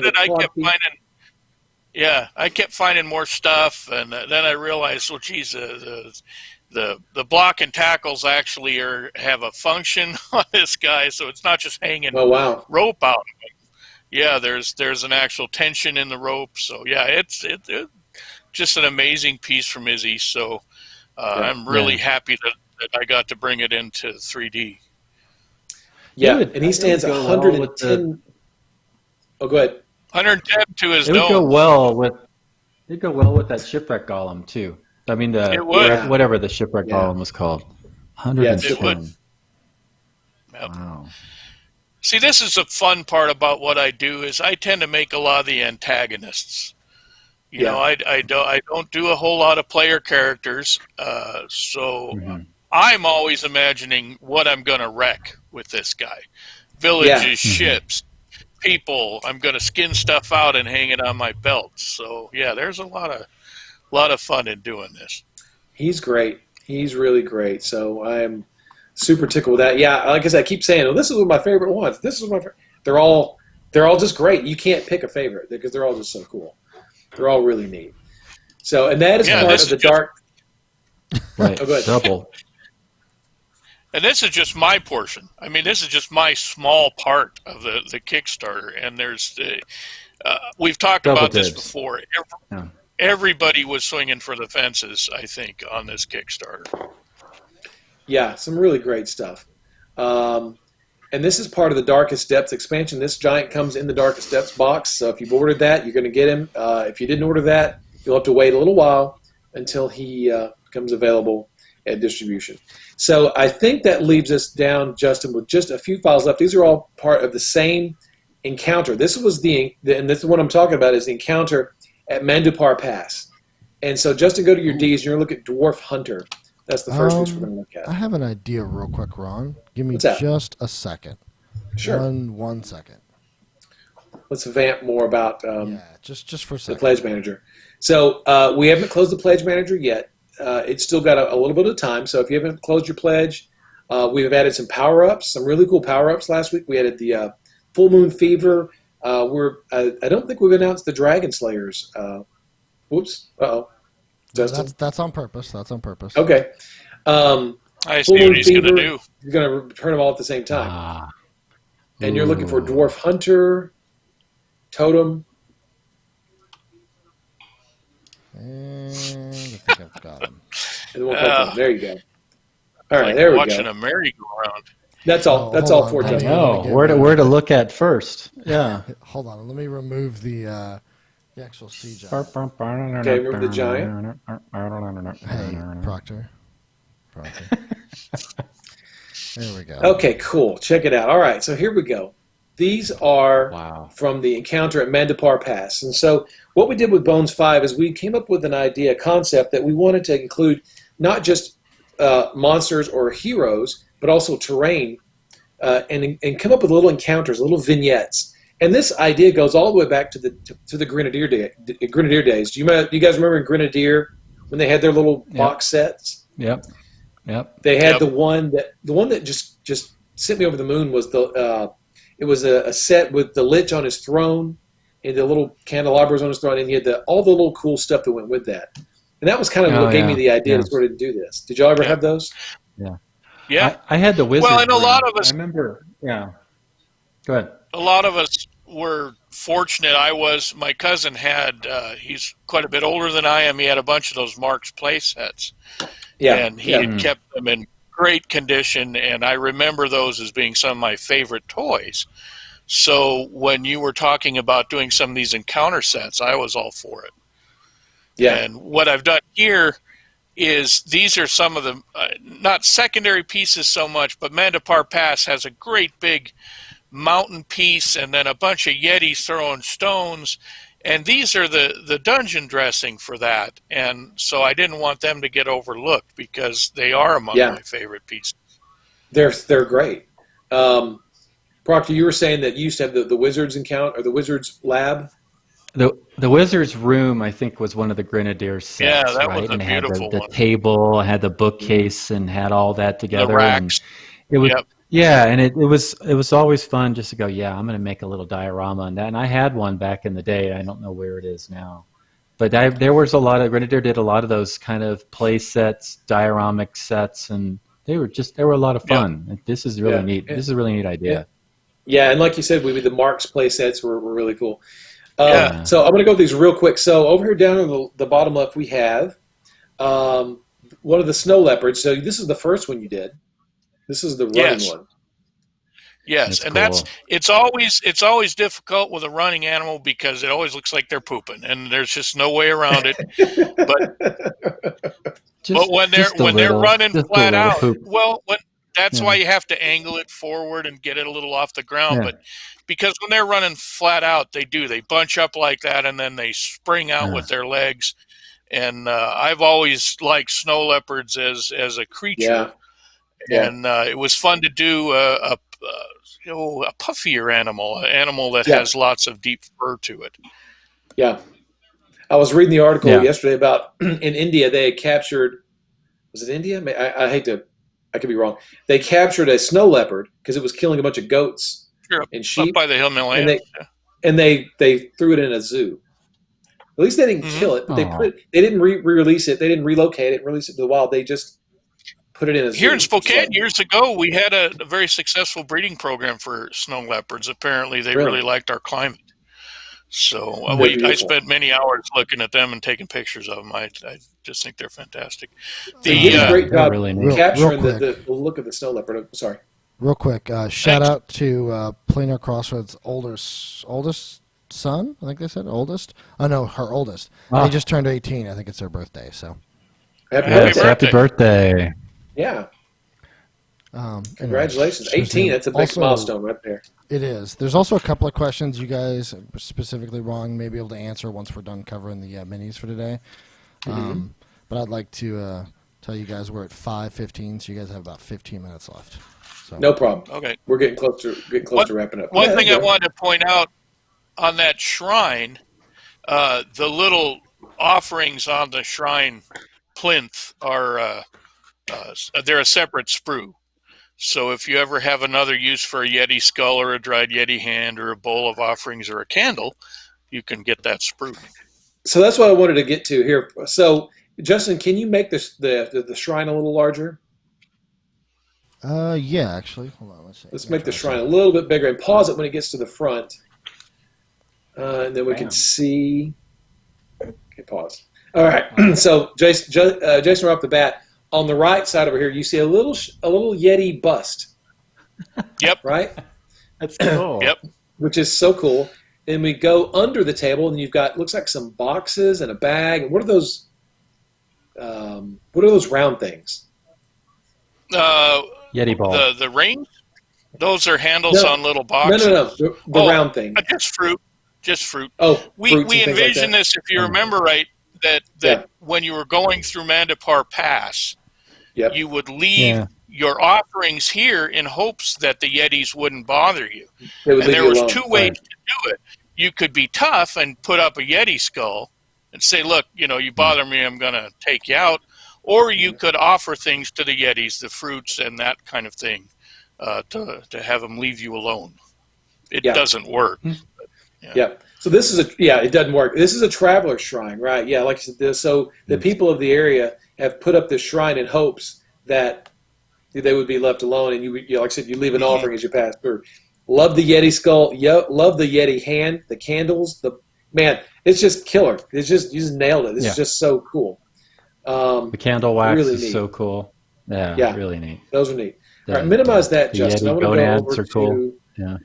I kept finding more stuff, and then I realized, well, geez, the block and tackles actually have a function on this guy, so it's not just hanging rope out. Yeah, there's an actual tension in the rope. So yeah, it's just an amazing piece from Izzy. So I'm really happy that I got to bring it into 3D. Yeah, and he stands 110. Oh, go ahead. 110 to his dome. It would go well with that shipwreck golem too. I mean, whatever the shipwreck golem was called. 110. It would. Yep. Wow. See, this is the fun part about what I do is I tend to make a lot of the antagonists. You know, I don't do a whole lot of player characters, so I'm always imagining what I'm going to wreck with this guy. Villages, ships, people. I'm going to skin stuff out and hang it on my belt. So yeah, there's a lot of fun in doing this. He's great. He's really great. So I'm super tickled with that. Yeah, like I said, I keep saying, this is one of my favorite ones. This is my favorite. They're all just great. You can't pick a favorite because they're all just so cool. They're all really neat. So, and that is part of the dark. Right. Oh, go ahead. Double. And this is just my portion. I mean, this is just my small part of the Kickstarter. And there's we've talked about this before. Everybody was swinging for the fences, I think, on this Kickstarter. Yeah, some really great stuff. And this is part of the Darkest Depths expansion. This giant comes in the Darkest Depths box. So if you've ordered that, you're going to get him. If you didn't order that, you'll have to wait a little while until he becomes available at distribution. So I think that leaves us down, Justin, with just a few files left. These are all part of the same encounter. This was and this is what I'm talking about, is the encounter at Mandupar Pass. And so, Justin, go to your Ds, and you're going to look at Dwarf Hunter. That's the first piece we're going to look at. I have an idea real quick, Ron. Give me just a second. Sure. One second. Let's vamp more about just for a second. The Pledge Manager. So we haven't closed the Pledge Manager yet. It's still got a little bit of time. So if you haven't closed your pledge, we've added some power-ups, some really cool power-ups last week. We added the Full Moon Fever. I don't think we've announced the Dragon Slayers. Whoops. Uh-oh. Justin? That's on purpose. That's on purpose. Okay. I see what he's going to do. You're going to return them all at the same time. And you're looking for Dwarf Hunter, Totem. And I think I've got him. There you go. All right, there we go. Watching a merry-go-round. That's all. That's all for Justin. Where to look at first? Yeah. Hold on. Let me remove the actual sea giant. Okay, remember the giant? Hey, Proctor. There we go. Okay, cool. Check it out. All right, so here we go. These are from the encounter at Mandupar Pass. And so what we did with Bones 5 is we came up with a concept that we wanted to include not just monsters or heroes, but also terrain, and come up with little encounters, little vignettes. And this idea goes all the way back to the Grenadier days. Do you guys remember in Grenadier when they had their little box sets? Yep. They had the one that just sent me over the moon was it was a set with the Lich on his throne and the little candelabras on his throne, and he had all the little cool stuff that went with that. And that was kind of what gave me the idea to sort of do this. Did y'all ever have those? Yeah. Yeah. I had the wizard. Well, and a lot of us. I remember. Yeah. Go ahead. A lot of us were fortunate. My cousin had, he's quite a bit older than I am. He had a bunch of those Mark's play sets. Yeah. And he had kept them in great condition, and I remember those as being some of my favorite toys. So when you were talking about doing some of these encounter sets, I was all for it. Yeah. And what I've done here is these are some of the, not secondary pieces so much, but Mandapar Pass has a great big mountain piece and then a bunch of Yetis throwing stones. And these are the dungeon dressing for that. And so I didn't want them to get overlooked because they are among my favorite pieces. They're great. Proctor, you were saying that you used to have the Wizards encounter, or the Wizards lab? The Wizard's Room, I think, was one of the Grenadier sets. Yeah, that right? was a and beautiful had the one. Table, had the bookcase, and had all that together. The racks. And it was, Yep. yeah, and it was always fun just to go, yeah, I'm going to make a little diorama on that. And I had one back in the day. I don't know where it is now. But there was a lot of, Grenadier did a lot of those kind of play sets, dioramic sets, and they were a lot of fun. Yep. This is really neat. This is a really neat idea. Yeah, and like you said, the Mark's play sets were really cool. So I'm going to go through these real quick. So over here down on the bottom left, we have one of the snow leopards. So this is the first one you did. This is the running one. Yes, that's cool. It's always difficult with a running animal because it always looks like they're pooping, and there's just no way around it. But when they're running flat out, that's why you have to angle it forward and get it a little off the ground. Yeah. But because when they're running flat out, they bunch up like that, and then they spring out with their legs. And I've always liked snow leopards as a creature. Yeah. And it was fun to do a puffier animal, an animal that has lots of deep fur to it. Yeah. I was reading the article yesterday about in India, they had captured, was it India? I could be wrong. They captured a snow leopard because it was killing a bunch of goats and sheep. Up by the Himalayas. And they threw it in a zoo. At least they didn't kill it, but they didn't re-release it. They didn't relocate it and release it to the wild. They just put it in a zoo. Here in Spokane years ago, we had a very successful breeding program for snow leopards. Apparently, they really liked our climate. So I spent many hours looking at them and taking pictures of them. I just think they're fantastic. They did a great job capturing real the look of the snow leopard. I'm sorry. Real quick, shout out to Planar Crossroads' oldest son. I think they said oldest. Oh no, her oldest. They just turned 18. I think it's their birthday. So happy birthday. Yeah. Congratulations. 18. That's a big milestone right there. It is. There's also a couple of questions you guys specifically wrong may be able to answer once we're done covering the minis for today. But I'd like to tell you guys we're at 5:15, so you guys have about 15 minutes left. So. No problem. Okay. We're getting close to wrapping up. One thing I wanted to point out on that shrine, the little offerings on the shrine plinth are they're a separate sprue. So if you ever have another use for a Yeti skull or a dried Yeti hand or a bowl of offerings or a candle, you can get that sprue. So that's what I wanted to get to here. So Justin, can you make the shrine a little larger? Yeah, actually. Hold on, let's see. Let's make the shrine a little bit bigger and pause it when it gets to the front. And then we can see. Okay, pause. All right. So Jason, right off the bat, on the right side over here, you see a little Yeti bust. Yep. Right? That's cool. Yep. Which is so cool. And we go under the table, and you've got looks like some boxes and a bag. And what are those? What are those round things? Yeti ball. The rings. Those are handles on little boxes. No. The round thing. Just fruit. Oh, we envisioned this, if you remember right, that when you were going through Mandapar Pass, you would leave your offerings here in hopes that the Yetis wouldn't bother you. And there was two ways to do it. You could be tough and put up a Yeti skull and say, look, you bother me, I'm going to take you out. Or you could offer things to the Yetis, the fruits and that kind of thing, to have them leave you alone. It doesn't work. Yeah. So this is it doesn't work. This is a traveler shrine, right? Yeah, like I said, so the people of the area have put up this shrine in hopes that they would be left alone, and like I said, you leave an offering as you pass through. Love the Yeti skull. Love the Yeti hand, the candles. It's just killer. You just nailed it. This is just so cool. The candle wax is so cool. Yeah. really neat. Those are neat. All right, minimize that, the Justin. Yeti I want to go gonads over are cool. to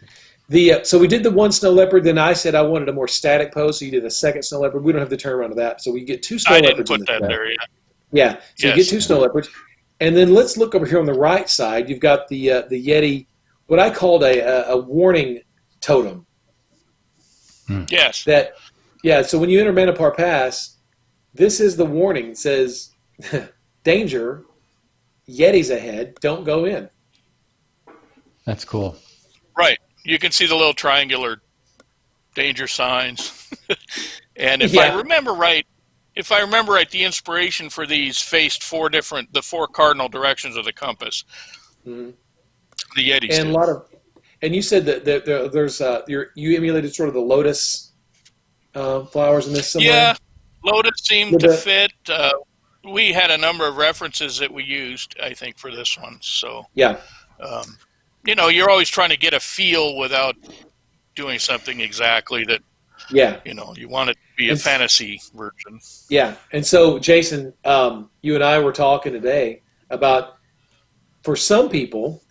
Yeah. so we did the one snow leopard. Then I said I wanted a more static pose, so you did a second snow leopard. We don't have to turn around to that, so we get 2 snow I didn't leopards in put this that set. there yet. Yeah, so you Yes. get 2 snow leopards, and then let's look over here on the right side. You've got the Yeti, what I called a warning totem. Yes. So when you enter Mandapar Pass, this is the warning. It says, danger, Yetis ahead, don't go in. That's cool. Right. You can see the little triangular danger signs. And if Yeah. I remember right, the inspiration for these faced the 4 cardinal directions of the compass. Mhm. The Yetis And did. and you said that there's you emulated sort of the lotus flowers in this somewhere. Yeah, Lotus seemed Little to bit. fit. We had a number of references that we used, I think, for this one. So, Yeah. you're always trying to get a feel without doing something exactly that, Yeah. you want it to be a fantasy version. Yeah. And so, Jason, you and I were talking today about, for some people,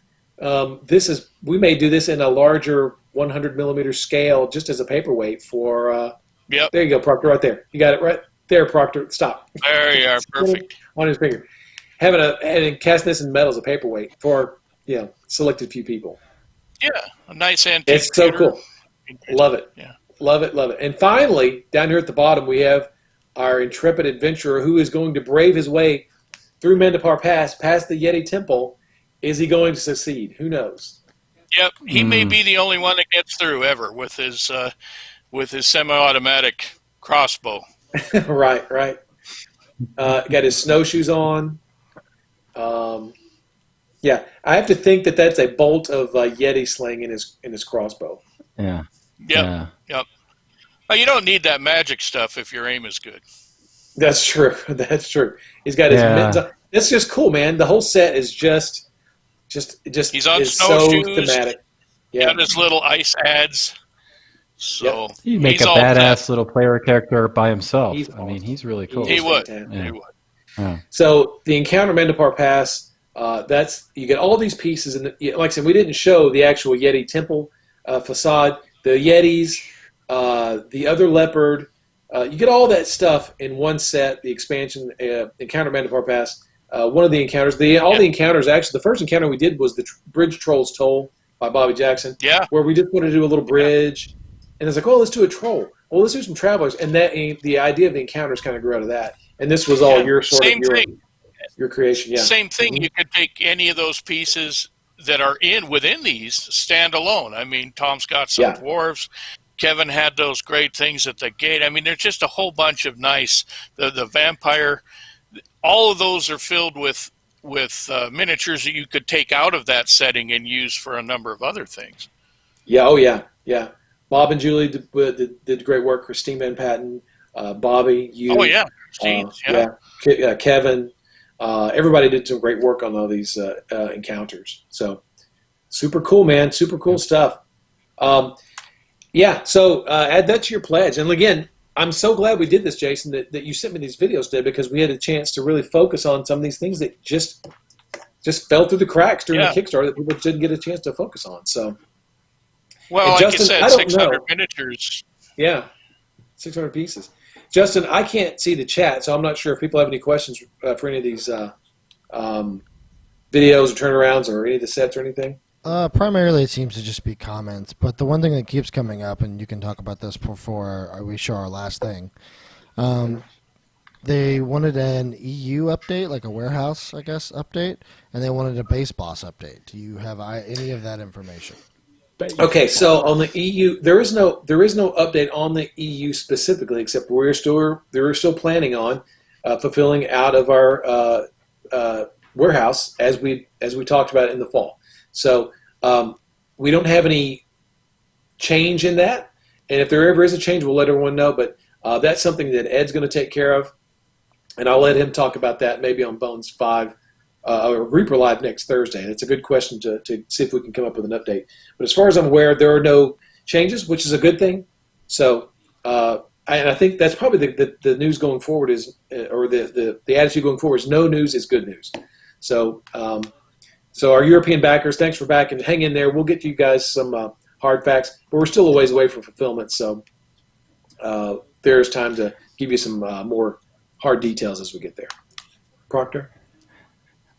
we may do this in a larger 100 millimeter scale just as a paperweight for. Yep. There you go, Proctor, right there. You got it right there, Proctor. Stop. There you are. Perfect. On his finger. And casting this in metal as a paperweight for selected few people. Yeah, a nice antique. It's so pewter. cool. Love it. Yeah. Love it. Love it. And finally, down here at the bottom, we have our intrepid adventurer who is going to brave his way through Mandapar Pass, past the Yeti Temple. Is he going to succeed? Who knows? Yep. He may be the only one that gets through ever with his semi-automatic crossbow. Right. Got his snowshoes on. Yeah, I have to think that that's a bolt of Yeti sling in his crossbow. Yeah. Yep. Well, you don't need that magic stuff if your aim is good. That's true. That's true. He's got his mittens on. That's just cool, man. The whole set is just He's on is so snowshoes. thematic. Yeah. Got his little ice ads. So He'd make he's a all badass set. little player character by himself. He's I mean, he's really cool. He would. fantastic. He would. Yeah. So the encounter Mandapar Pass, you get all these pieces, and like I said, we didn't show the actual Yeti temple facade, the Yetis, the other leopard. You get all that stuff in one set. The expansion encounter Mandapar Pass. One of the encounters, the encounters. Actually, the first encounter we did was the Bridge Trolls Toll by Bobby Jackson. Yeah. Where we just wanted to do a little bridge, and it's like, oh, let's do a troll. Well, let's do some travelers, and the idea of the encounters kind of grew out of that. And this was all your sort Same of thing. your creation. Yeah. Same thing. Mhm. You could take any of those pieces that are within these stand alone. I mean, Tom's got some dwarves. Kevin had those great things at the gate. I mean, there's just a whole bunch of nice. The vampire. All of those are filled with miniatures that you could take out of that setting and use for a number of other things. Yeah. Oh yeah. Yeah. Bob and Julie did great work. Christine Van Patten, Bobby, you. Oh yeah. Scenes, Kevin. Everybody did some great work on all these encounters. So super cool, man. Super cool stuff. So add that to your pledge. And again, I'm so glad we did this, Jason, that you sent me these videos today, because we had a chance to really focus on some of these things that just fell through the cracks during the Kickstarter that people didn't get a chance to focus on. So, well, like Justin, you said, 600 miniatures. Yeah, 600 pieces. Justin, I can't see the chat, so I'm not sure if people have any questions for any of these videos or turnarounds or any of the sets or anything. Primarily, it seems to just be comments. But the one thing that keeps coming up, and you can talk about this before we show our last thing, they wanted an EU update, like a warehouse, I guess, update, and they wanted a base boss update. Do you have any of that information? Okay, so on the EU, there is no update on the EU specifically, except we're still planning on fulfilling out of our warehouse as we talked about in the fall. So we don't have any change in that, and if there ever is a change, we'll let everyone know. But that's something that Ed's going to take care of, and I'll let him talk about that maybe on Bones 5 or Reaper Live next Thursday. And it's a good question to see if we can come up with an update. But as far as I'm aware, there are no changes, which is a good thing. So I think that's probably the news going forward is, or the attitude going forward is, no news is good news. So, so our European backers, thanks for backing. Hang in there. We'll get you guys some hard facts, but we're still a ways away from fulfillment. So there's time to give you some more hard details as we get there. Proctor?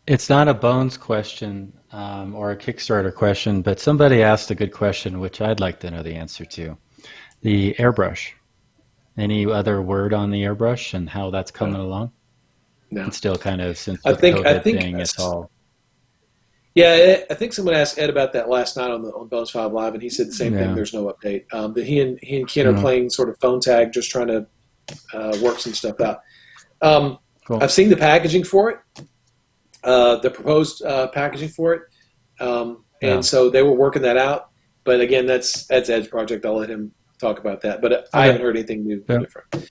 It's not a Bones question or a Kickstarter question, but somebody asked a good question, which I'd like to know the answer to. The airbrush. Any other word on the airbrush and how that's coming along? No. It's still kind of since I the think COVID thing, it's all. Yeah, I think someone asked Ed about that last night on Bones 5 Live, and he said the same thing. There's no update. But he and Ken are playing sort of phone tag, just trying to work some stuff out. Cool. I've seen the packaging for it, the proposed packaging for it, and so they were working that out. But again, that's Ed's project. I'll let him talk about that. But I haven't heard anything new different.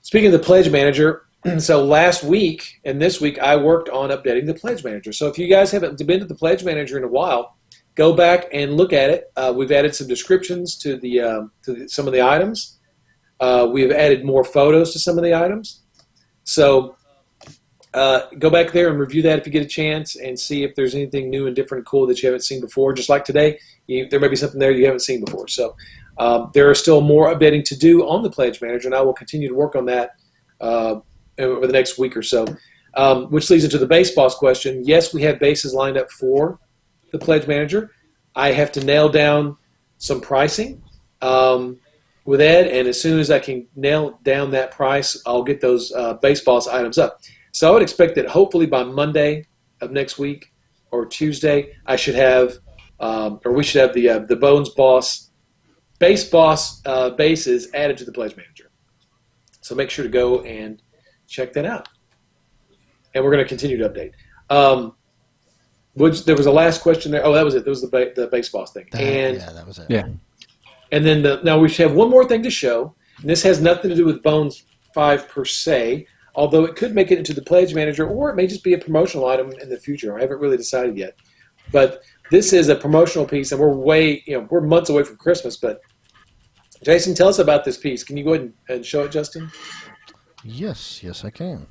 Speaking of the Pledge Manager, so last week and this week I worked on updating the Pledge Manager. So if you guys haven't been to the Pledge Manager in a while, go back and look at it. We've added some descriptions to some of the items. We've added more photos to some of the items. So go back there and review that if you get a chance and see if there's anything new and different and cool that you haven't seen before. Just like today, there may be something there you haven't seen before. So there are still more updating to do on the Pledge Manager, and I will continue to work on that over the next week or so. Which leads into the base boss question. Yes, we have bases lined up for the Pledge Manager. I have to nail down some pricing with Ed, and as soon as I can nail down that price, I'll get those base boss items up. So I would expect that hopefully by Monday of next week or Tuesday, I should have, or we should have the Bones Boss, base boss bases added to the Pledge Manager. So make sure to go and check that out. And we're going to continue to update. There was a last question there. Oh, that was it. That was the base boss thing. Yeah, that was it. Yeah. And then now we should have one more thing to show. And this has nothing to do with Bones 5 per se, although it could make it into the Pledge Manager, or it may just be a promotional item in the future. I haven't really decided yet. But this is a promotional piece, and we're months away from Christmas. But Jason, tell us about this piece. Can you go ahead and show it, Justin? Yes, I can.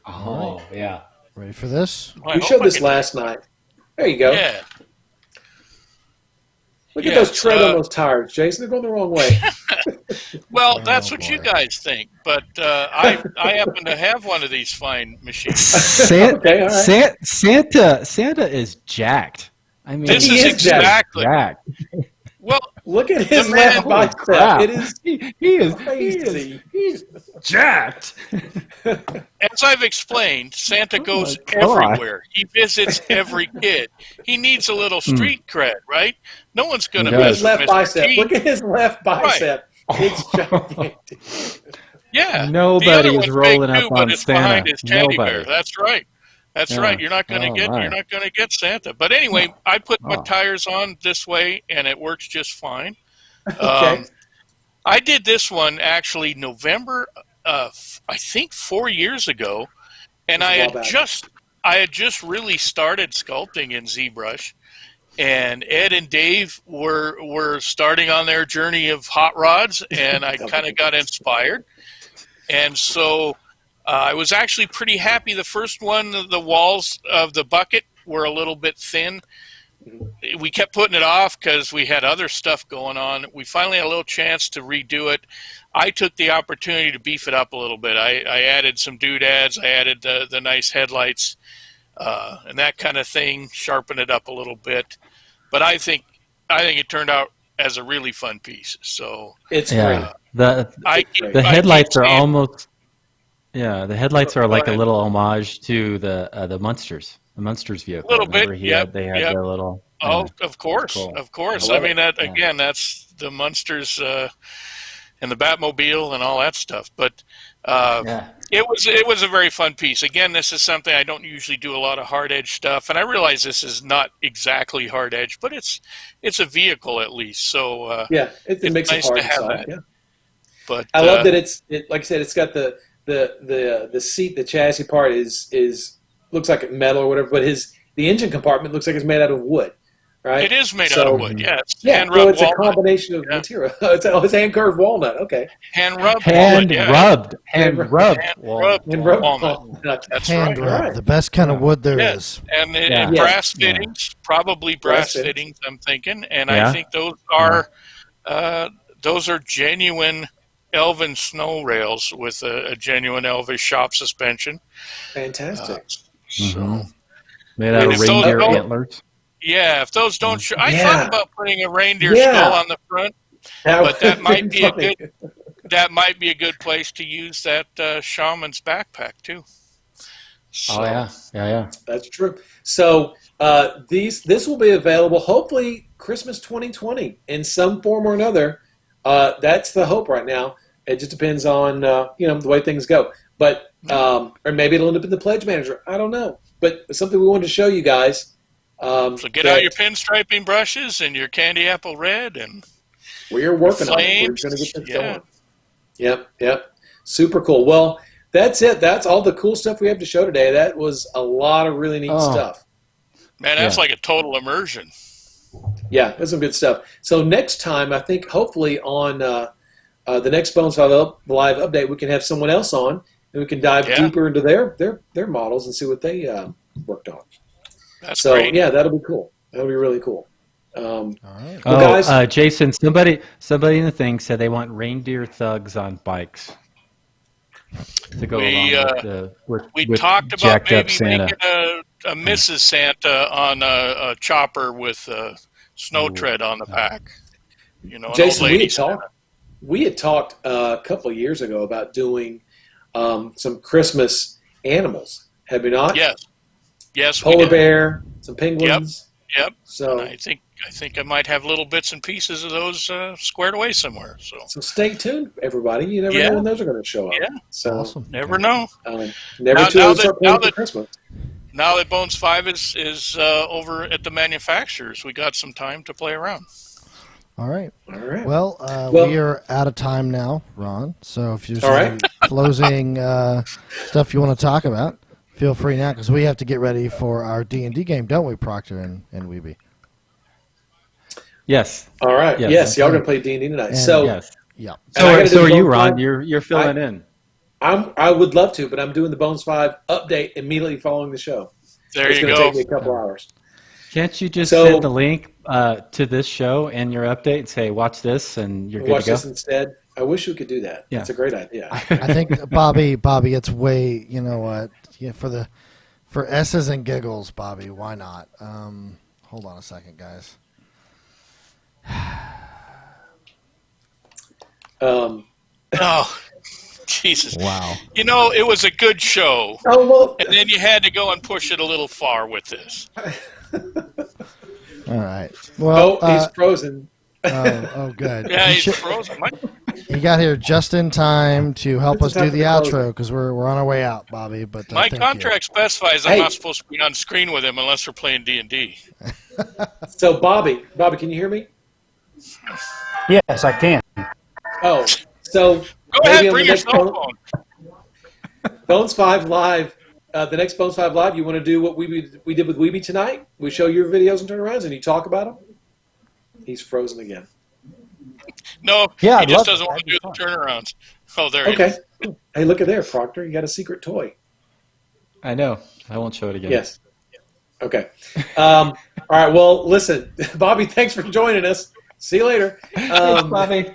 Oh, yeah. Ready for this? We showed this last night. There you go. Yeah. Look at those tread on those tires, Jason. They're going the wrong way. Well, that's what you guys think, but I happen to have one of these fine machines. Okay, all right. Santa is jacked. I mean, This is exactly. jacked. Well, Look at his The man- left bicep. Crap. It is crazy. He's jacked. as I've explained, Santa goes my God. everywhere. He visits every kid. He needs a little street cred, right? No one's going to He mess His with left Mr. bicep. T. Look at his left bicep. It's gigantic. Yeah. Nobody the other is one's rolling big up too, on but it's Santa. behind his teddy bear. Nobody. That's right. That's Yeah. right. You're not going to Oh, get. my. You're not going to get Santa. But anyway, I put my Oh. tires on this way, and it works just fine. Okay. I did this one actually November, I think 4 years ago, and That's a I while had back. just really started sculpting in ZBrush, and Ed and Dave were starting on their journey of hot rods, and I kind of got inspired, and so I was actually pretty happy. The first one, the walls of the bucket were a little bit thin. We kept putting it off because we had other stuff going on. We finally had a little chance to redo it. I took the opportunity to beef it up a little bit. I added some doodads. I added the nice headlights and that kind of thing, sharpen it up a little bit. But I think it turned out as a really fun piece. So It's Yeah. great. The headlights are saying- almost. Yeah, the headlights are Go like ahead. a little homage to the Munsters. The Munsters vehicle. A little bit, Remember they had yep. the little. Oh, of course, Cool. of course. I I love mean, that again, that's the Munsters and the Batmobile and all that stuff. But Yeah. it was a very fun piece. Again, this is something I don't usually do a lot of hard edge stuff, and I realize this is not exactly hard edge, but it's a vehicle at least. So Yeah, it it's makes nice it hard to to have solve. that. Yeah. But I love that like I said, it's got the seat, the chassis part is looks like metal or whatever, but the engine compartment looks like it's made out of wood. right? It is made out of wood. Yeah, it's Yeah, hand so rubbed it's a walnut. combination of material. It's hand carved walnut. Okay, Hand rubbed Hand walnut. Yeah, rubbed. Hand Hand rubbed. hand walnut. rubbed and rubbed walnut. walnut. That's Hand right. rub, Alright. the best kind of wood there Yeah. is. And Yeah. brass Yeah. fittings, probably Brass brass fittings. I'm thinking, and Yeah. I think those are genuine elven snow rails with a genuine elvish shop suspension. Fantastic. So Made out And of if those reindeer don't- antlers. yeah, if those don't show, I Yeah. thought about putting a reindeer Yeah. skull on the front. But that would've might been be a funny. That might be a good place to use that shaman's backpack too. So, Oh yeah. Yeah. That's true. So this will be available hopefully Christmas 2020 in some form or another. That's the hope right now. It just depends on the way things go. But or maybe it'll end up in the pledge manager. I don't know. But it's something we wanted to show you guys. So get out your pinstriping brushes and your candy apple red and We're working on it. We're flames. going to get this Yeah. going. Yep. Super cool. Well, that's it. That's all the cool stuff we have to show today. That was a lot of really neat stuff. Man, that's Yeah. like a total immersion. Yeah, that's some good stuff. So next time, I think hopefully on the next Bones 5 Live update, we can have someone else on, and we can dive deeper into their models and see what they worked on. That's So great. yeah, that'll be cool. That'll be really cool. All right. Well, guys- Jason, somebody in the thing said they want reindeer thugs on bikes to go We, along with the We with talked about jacked up maybe Santa. making a Mrs. Santa on a chopper with snow tread on the back. You know, an Jason, old lady Santa. we had talked a couple of years ago about doing some Christmas animals. Have we not? Yes, we Polar did. bear, some penguins. Yep. So, And I think I might have little bits and pieces of those squared away somewhere. So stay tuned, everybody. You never Yeah. know when those are going to show up. Yeah. So Awesome. never know. never Now- too now late to that- start now planning for that- Christmas. Now that Bones 5 is over at the manufacturers, we got some time to play around. All right. All right. Well, Well- we are out of time now, Ron. So if there's All any right. closing stuff you want to talk about, feel free now because we have to get ready for our D&D game, don't we, Proctor and Weeby? Yes. All right. Yes. Yes, y'all going to play D&D tonight. And- So Yes. Yeah. And I gotta So do are you, Bones Ron? 5. You're filling in. I would love to, but I'm doing the Bones 5 update immediately following the show. There It's you going to go. take me a couple hours. Can't you just So- send the link to this show and your update and say, watch this, and you're good Watch to go? this instead. I wish we could do that. Yeah. That's a great idea. I think Bobby, it's way. You know what? Yeah, for S's and giggles, Bobby. Why not? Hold on a second, guys. Oh, Jesus. Wow. You know, it was a good show, Oh, well, and then you had to go and push it a little far with this. All right. Well, he's frozen. good. Yeah, He he's should- frozen. He got here just in time to help us Just in do time the for the outro because we're on our way out, Bobby. But My thank you. contract specifies I'm Hey. not supposed to be on screen with him unless we're playing D&D. So, Bobby, can you hear me? Yes, I can. Oh, so Go maybe ahead, on bring the your next cell phone. Bones 5 Live, the next Bones 5 Live, you want to do what we did with Weeby tonight? We show your videos and turnarounds, and you talk about them? He's frozen again. No, Yeah, he I'd just love doesn't that. want to do That'd the be turnarounds. Oh, there he Okay. is. Hey, look at there, Proctor. You got a secret toy. I know. I won't show it again. Yes. Okay. All right. Well, listen, Bobby, thanks for joining us. See you later. Bobby.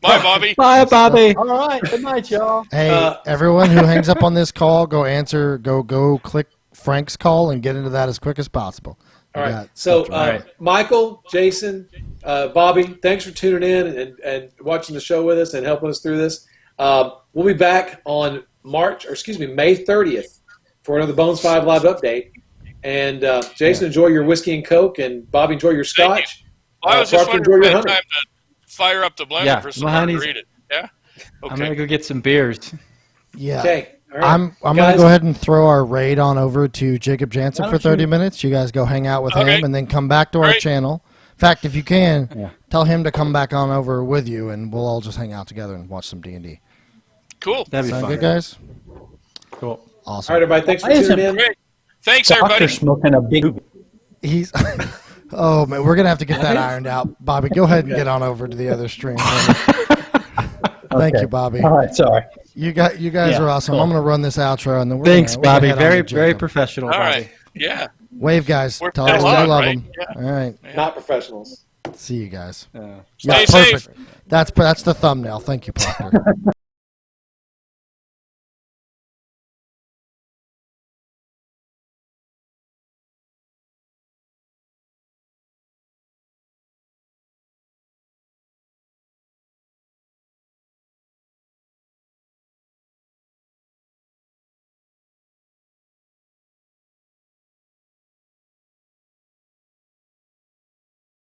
Bye, Bobby. Bye, Bobby. All right. Good night, y'all. Hey, everyone who hangs up on this call, go click Frank's call and get into that as quick as possible. All We right. got So, stuff to do. right. Michael, Jason, Bobby, thanks for tuning in and watching the show with us and helping us through this. We'll be back on May 30th for another Bones 5 Live update. And Jason, enjoy your whiskey and Coke, and Bobby, enjoy your Thank you. scotch. Well, I was just Proctor, wondering enjoy if your I honey. had time to fire up the blender Yeah, for some my honey's- margarita. Yeah? I'm Okay. going to go get some beers. Yeah. Okay. All right. I'm going Guys, to go ahead and throw our raid on over to Jacob Jansen Why for don't 30 you- minutes. You guys go hang out with Okay. him and then come back to our Great. channel. In fact, if you can, Yeah. tell him to come back on over with you and we'll all just hang out together and watch some D&D. Cool. That'd be Sound fun. good, guys? Cool. Awesome. all right, everybody. Thanks for Why tuning isn't in. Great. Thanks, Doctor everybody. smoking a big. He's Oh man, we're gonna have to get that ironed out. Bobby, go ahead and get on over to the other stream. Thank you, Bobby. All right, sorry. You guys are awesome. cool. I'm gonna run this outro and then we're Thanks, gonna Bobby. head on Very, to very Jacob. professional, All Bobby. right. Yeah. Wave, guys. We're Tell still us you on, love right? them. Yeah. All right. Not professionals. See you guys. Yeah. Stay Yeah, safe. perfect. That's the thumbnail. Thank you, Proctor.